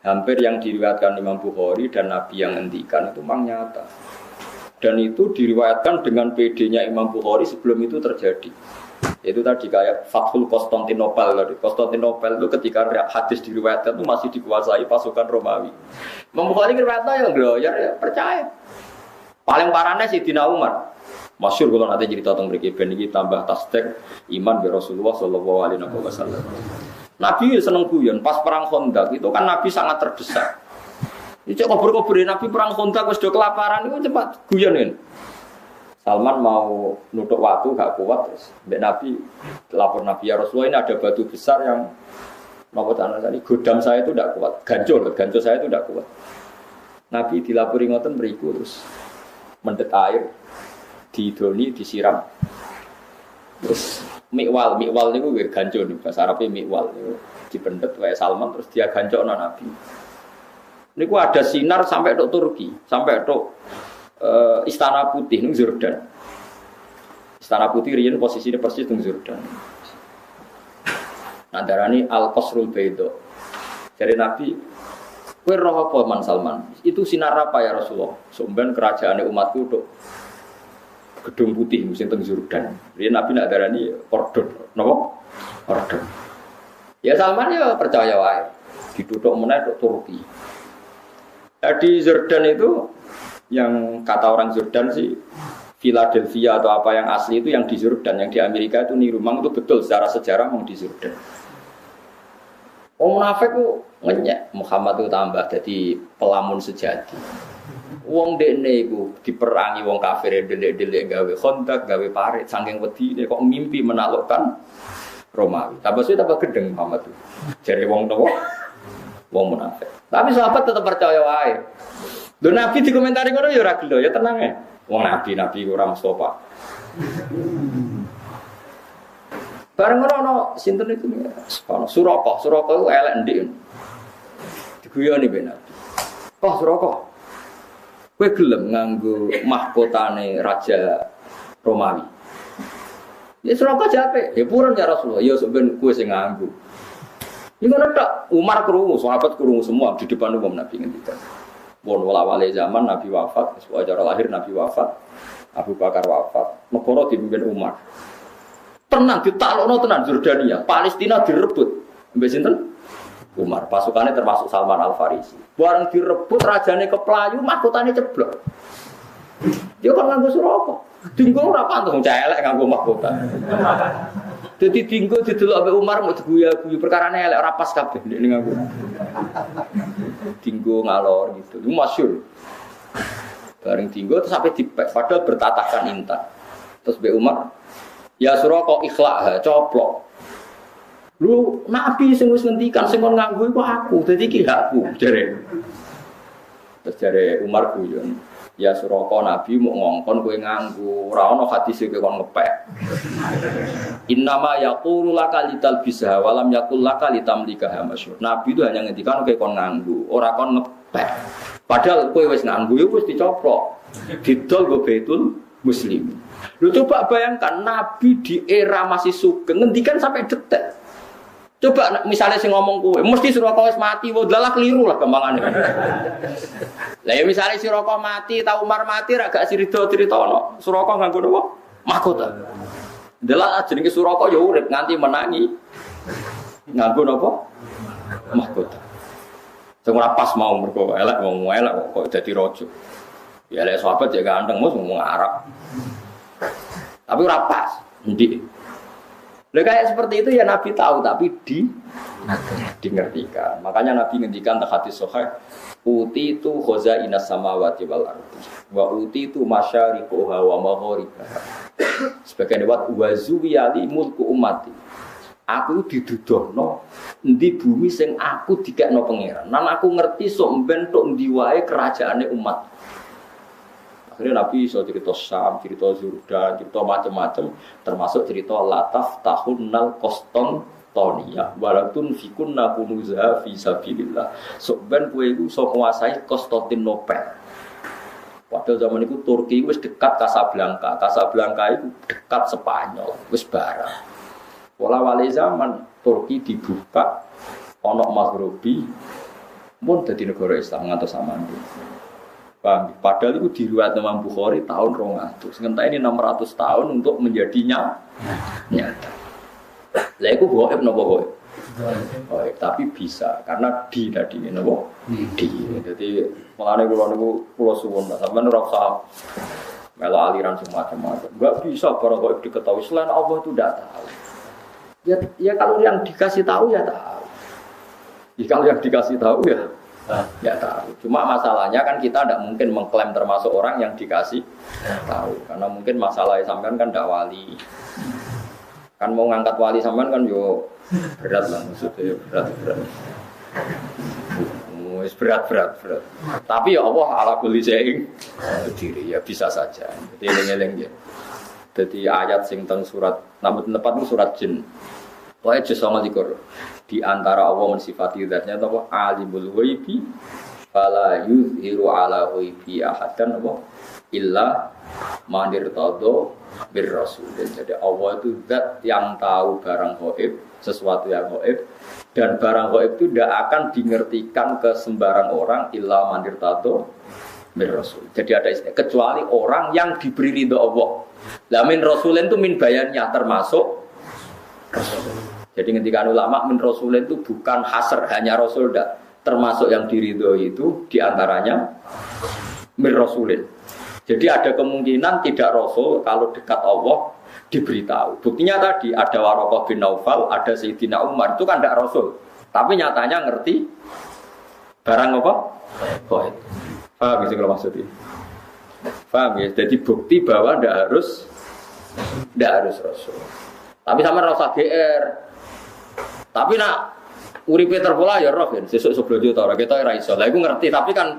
Hampir yang diriwayatkan Imam Bukhari dan Nabi yang ngendikan itu memang nyata. Dan itu diriwayatkan dengan PD-nya Imam Bukhari sebelum itu terjadi. Itu tadi kayak Fathul Konstantinopel. Konstantinopel itu ketika hadis diriwayatkan itu masih dikuasai pasukan Romawi. Imam Bukhari riwayatnya yang ya percaya. Paling parahnya Sayyidina Umar. Masyhur kalau nanti cerita tentang mereka ben iki tambah tasdik iman bi Rasulullah sallallahu alaihi wasallam. Nabi seneng guyon pas perang Khandaq itu kan Nabi sangat terdesak. Itu kubur-kubur Nabi perang Khandaq wis do kelaparan itu cepat guyon kan. Salman mau nutuk waktu gak kuat terus mbek Nabi lapor Nabi ya Rasulullah ini ada batu besar yang napa tanah tadi godam saya itu tidak kuat, gancur saya itu tidak kuat. Nabi dilapori ngoten mriku terus mendet air didoni disiram. Terus mikwal niku nggih ganco niku bahasa Arabe mikwal niku dipendet wae Salman terus dia gancokno Nabi. Niku ada sinar sampai tok Turki, sampai tok Istana Putih ning Yordan. Istana Putih riyen posisine persis ning Yordan. Nah darani Al-Qasrul Baida. Jadi Nabi kowe roh apa Man Salman? Itu sinar apa ya Rasulullah? Sampeyan kerajaane umatku tok gedung putih musim teng Yordan. Riyen Nabi nak darani ordon, napa? Ordon. Ya Salman ya percaya wae. Dituthuk meneh tok Turki. Di Yordan itu yang kata orang Yordan sih Philadelphia atau apa yang asli itu yang di Yordan, yang di Amerika itu niru. Memang itu betul secara sejarah memang di Yordan. Munafik ku ngenyek Muhammad itu tambah jadi pelamun sejati. Wong dekne iku diperangi wong kafir delik-delik gawe Khandaq, gawe parit saking wedine kok mimpi menaklukkan Romawi. Tambah suwe tambah gedeng Muhammad itu. Jare wong nopo? Wong munafik. Tapi sahabat tetap percaya wae. Lho Nabi dikomentari ngono ya ora gelo, ya tenang ae. Wong nabi ora Mustafa. Bareng ono sinten itu Suraka itu elek ndik. Diguyoni ben Nabi. Oh Suraka. Kowe gelem nganggo mahkotane raja Romawi. Ya Suraka jape, ya purun ya Rasulullah, ya sampeyan kowe sing nganggo. Iku nek Umar krungu, sahabat krungu semua di depan umum Nabi ngendikan. Pun wala-wale zaman Nabi wafat, sesuai lahir Nabi wafat, Abu Bakar wafat, negara dipimpin Umar. Tenang ditaklukno tenan Jordania, Palestina direbut. Mbek sinten? Umar, pasukannya termasuk Salman Al-Farisi. Bareng direbut rajane keplayu, mahkotane ceblok. Dia kan nganggo Suraka. Dinggo ora pantes wong elek nganggo mahkota. Dadi dinggo didelok ambek Umar mau diguyu-guyu perkarane elek ora pas kabeh nek nganggo. Dinggo ngalor gitu. Itu masyhur. Bareng dinggo terus sampai dipek padahal bertatakan intan. Terus mbek Umar, ya Suraka ikhlak coplok. Lu Nabi sing wis ngendikan sing kon nganggo iku aku, dadi iki hakku jare. Terus jare Umar guyon, ya Suraka Nabi mau ngongkon kowe nganggo, ora ana hadis kowe kon ngepek. Innama yaqulu laka lital bisa wa lam yaqul laka litamlika masyhur. Nabi itu hanya ngendikan kowe kon nganggo, ora kon ngepek. Padahal kowe wis nganggo wis dicoplok. Didol go Baitul Muslim. Lu coba bayangkan Nabi di era masih sugeng ngendikan sampai detik. Coba misalnya sing ngomong kowe, mesti Suraka wis mati, wae dalah keliru lah kembangane. Lah ya misalnya Suraka mati, ta Umar mati ra gak crito-critono. Suraka nganggo napa? Mahkota. Dalah jenenge Suraka ya urip nganti menangi. Nganggo napa? Mahkota. Sing ora pas mau mergo elek wong elek kok dadi raja. Ya elek sahabat ya ganteng mos ngomong Arab. Tapi ora pas, ndik. Lah kayak seperti itu ya Nabi tahu tapi dingertikan. Makanya Nabi ngendikan tak hadis sahih, uti itu khazainas samawati wal ardi wa uti itu masyariquha wa magharibaha. Sebagian lewat wazuwiyali mulku ummati. Aku didudohno endi bumi sing aku dikekno pangeran. Nan aku ngerti sok mbentuk endi wae kerajaane umat. Akhirnya Nabi iso cerita Syam, cerita Jordan, cerita macam-macam, termasuk cerita Lataf tahunnal Koston Tonia, walatun fikunna kunuza fi sabilillah. Sok ben kowe iku iso nguasai Konstantinopel. Padahal zaman itu Turki wis dekat Casablanca. Casablanca itu dekat Spanyol, wis barang. Wala-wale zaman Turki dibuka ana Maghribi pun dadi negara Islam ngantos sampeyan. Padahal itu diriwayat Imam Bukhari tahun 200. Sementara ini 600 tahun untuk menjadinya nyata. Lah iku gaib napa gaib? Gaib, tapi bisa karena di tadi napa? Di. Jadi mulane kula suwun sampeyan ora usah melo aliran semacam-macam. Enggak bisa barang gaib diketahui selain Allah itu tidak tahu. Ya kalau yang dikasih tahu ya tahu. Ya kalau yang dikasih tahu ya tahu. Cuma masalahnya kan kita tidak mungkin mengklaim termasuk orang yang dikasih tahu. Karena mungkin masalah sampean kan tidak wali. Kan mau ngangkat wali sampean kan yo berat lah maksudnya berat. Berat. Tapi ya Allah ala kulli syai'in qadir ya bisa saja. Jadi eling-eling ya. Jadi ayat sing teng surat namun tepat itu surat jin. Wae jesa nglikur. Di antara Allah mensifati zatnya apa alimul ghaibi fala yuzhiru ala ghaibi ahadan apa illa man irtadha bir rasul. Jadi Allah itu zat yang tahu barang gaib, sesuatu yang gaib dan barang gaib itu tidak akan dimengertikan ke sembarang orang illa man irtadha bir rasul. Jadi ada istilah kecuali orang yang diberi ridho Allah. Lah min rasulin itu min bayannya termasuk rasul. Jadi ketika ulama min rasulin itu bukan hasr hanya rasul dah, termasuk yang diridhoi itu diantaranya min rasulin. Jadi ada kemungkinan tidak rasul kalau dekat Allah diberitahu. Buktinya tadi ada Waraqah bin Naufal, ada Sayyidina Umar itu kan tidak rasul, tapi nyatanya ngerti barang apa? Gaib. Paham sih kalau maksudnya? Paham ya? Jadi bukti bahwa tidak harus Rasul. Tapi sama rasa GR. Tapi nak uripe terpola ya roh kan. Sesuk seblojo ta ora kita ora iso. Lah iku ngerti tapi kan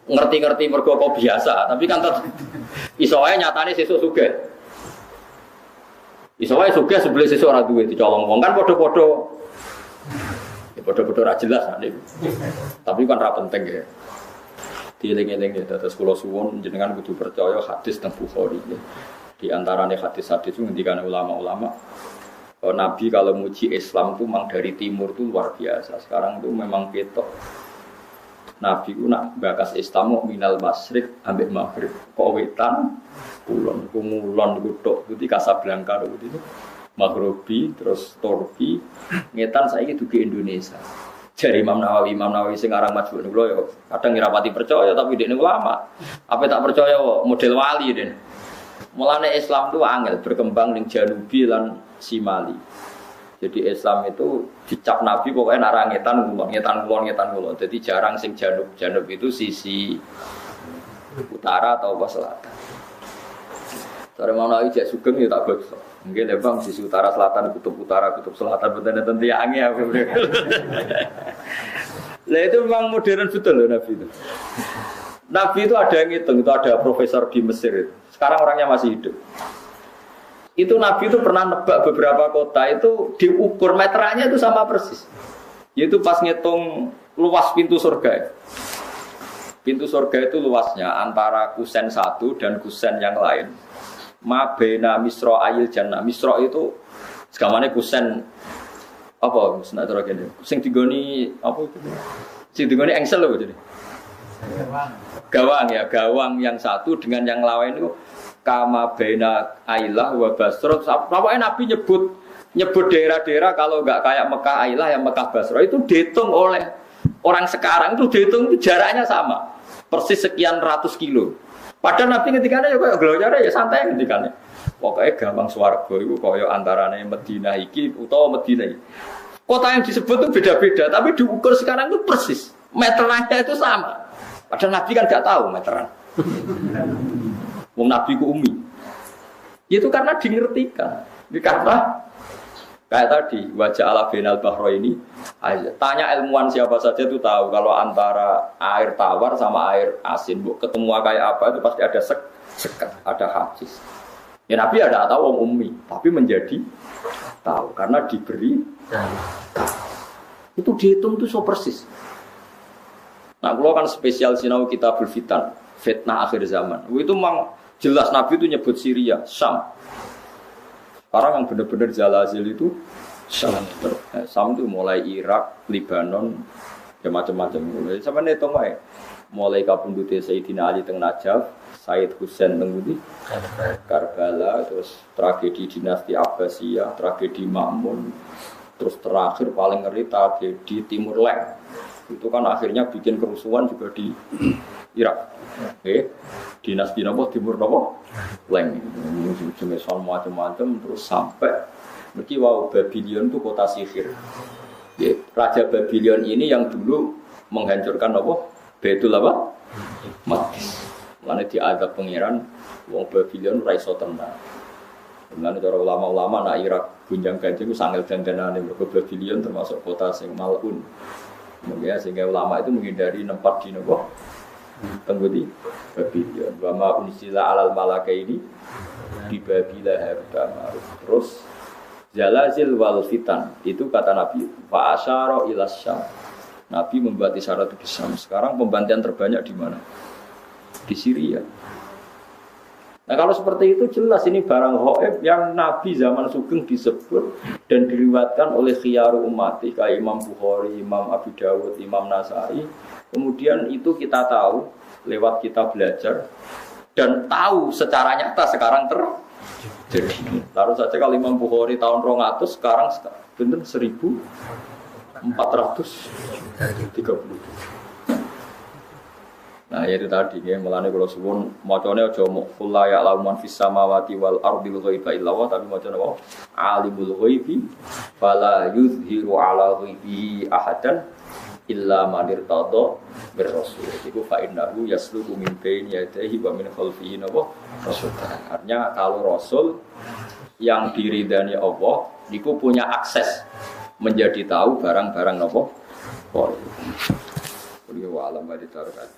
ngerti-ngerti mergo kok biasa. Tapi kan iso wae nyatane sesuk sugih. Iso wae sugih sebelum sesuk ora duwe dicolong wong kan padha-padha. Ya padha-padha ora jelas nek. Tapi kan ra penting ya. Dieling-eling ya terus kula suwun jenengan kudu percaya hadis teng Bukhari ya. Di antaranya hadis-hadis itu ngendikan ulama-ulama Nabi kalau muji Islam itu memang dari timur itu luar biasa. Sekarang itu memang ketok. Nabi itu nak bakas Islam minal masyrik ambek maghrib. Kok wetan kulon, kumulon kutok itu Casablanca itu Maghribi terus Turki ngetan saiki dugi Indonesia. Jari Imam Nawawi sing aran Majmu' niku ya kadang ngrapati percaya tapi dekne ulama. Apa tak percaya model wali den. Mulane Islam itu angel berkembang ning Janubi lan Simali. Jadi Islam itu dicap Nabi pokoknya narangetan ngulon. Jadi jarang sing janub itu sisi utara atau selatan. Cara mana aja sugeng ya tak bagus. Mungkin bang sisi utara selatan kutub selatan betul-betul tiangnya apa mereka. Lah itu memang modern betul loh Nabi itu. Nabi itu ada yang ngitung, itu ada profesor di Mesir itu. Sekarang orangnya masih hidup. Itu Nabi itu pernah nebak beberapa kota itu diukur meterannya itu sama persis. Yaitu pas ngitung luas pintu surga. Pintu surga itu luasnya antara kusen satu dan kusen yang lain. Ma bena misro ayil jannah. Misro itu segamane kusen apa senak terus kene. Sing digoni apa itu? Sing digoni engsel lho jadi. Gawang yang satu dengan yang lain itu kama bena Ailah wa Basra. Pokoknya Nabi nyebut daerah-daerah kalau enggak kayak Mekah Ailah yang Mekah Basra itu dihitung oleh orang sekarang itu dihitung itu jaraknya sama. Persis sekian ratus kilo. Padahal Nabi ketikane ya koyo glonyare ya santai ketikane. Pokoke gampang swarga iku koyo antarane Madinah iki utawa Madinah iki. Kota yang disebut itu beda-beda tapi diukur sekarang itu persis. Meterannya itu sama. Padahal Nabi kan enggak tahu meteran. Wong Nabi ku umi. Itu karena dingertikan. Karena kayak tadi wajah ala binal bahro ini tanya ilmuwan siapa saja itu tahu kalau antara air tawar sama air asin ketemu kayak apa itu pasti ada sekat, ada hadis. Ya Nabi ada tahu wong umi, tapi menjadi tahu karena diberi tahu. Itu dihitung itu so persis. Nah, kalau kan spesial sinau kitabul fitan, fitnah akhir zaman. Itu memang jelas Nabi itu nyebut Syria, Syam. Sekarang yang benar-benar zalazil itu Syam. Syam itu mulai Irak, Lebanon, ya macam-macam. Sama nih tong wae. Mulai kapundute Sayyidina Ali teng Najaf, Said Husain teng Karbala, terus tragedi dinasti Abbasiyah, tragedi Ma'mun, terus terakhir paling ngeri tragedi Timur Leng. Itu kan akhirnya bikin kerusuhan juga di Irak. Dinasti nopo Timur nopo Leng. Jenis macam-macam terus sampai mereka wow Babylon itu kota sihir. Ya, Raja Babylon ini yang dulu menghancurkan nopo Baitul apa? Maqdis. Lalu diadab pengiran wong Babylon ra iso tenang. Lalu cara ulama-ulama nak Irak gunjang-ganjing sangel dandanane mergo Babylon termasuk kota sing malun. Ya, sehingga ulama itu menghindari nempat di nopo tenggudi Babylon. Wa ma unsila alal malaka ini di Babila harta terus zalazil wal fitan itu kata Nabi fa asyara ila Syam. Nabi membuat isyarat ke Syam. Sekarang pembantian terbanyak di mana? Di Syria. Nah kalau seperti itu jelas ini barang ghaib yang Nabi zaman Sugeng disebut dan diriwayatkan oleh khiyaru ummati kayak Imam Bukhari, Imam Abu Dawud, Imam Nasai. Kemudian itu kita tahu lewat kita belajar dan tahu secara nyata sekarang terjadi. Taruh saja kalau Imam Bukhari tahun 200 sekarang benar 1430. Nah itu tadi ya melane kalau suwun macane aja mok kula ya lauman fis samawati wal ardi ghaiba illa wa tapi macane apa alimul ghaibi fala yuzhiru ala ghaibi ahadan illa manir tado berrasul. Iku fa innahu yasluku min baini yadayhi wa min khalfihi rasul. Artinya kalau rasul yang diridani Allah niku punya akses menjadi tahu barang-barang napa. Wa alam wa ditarukat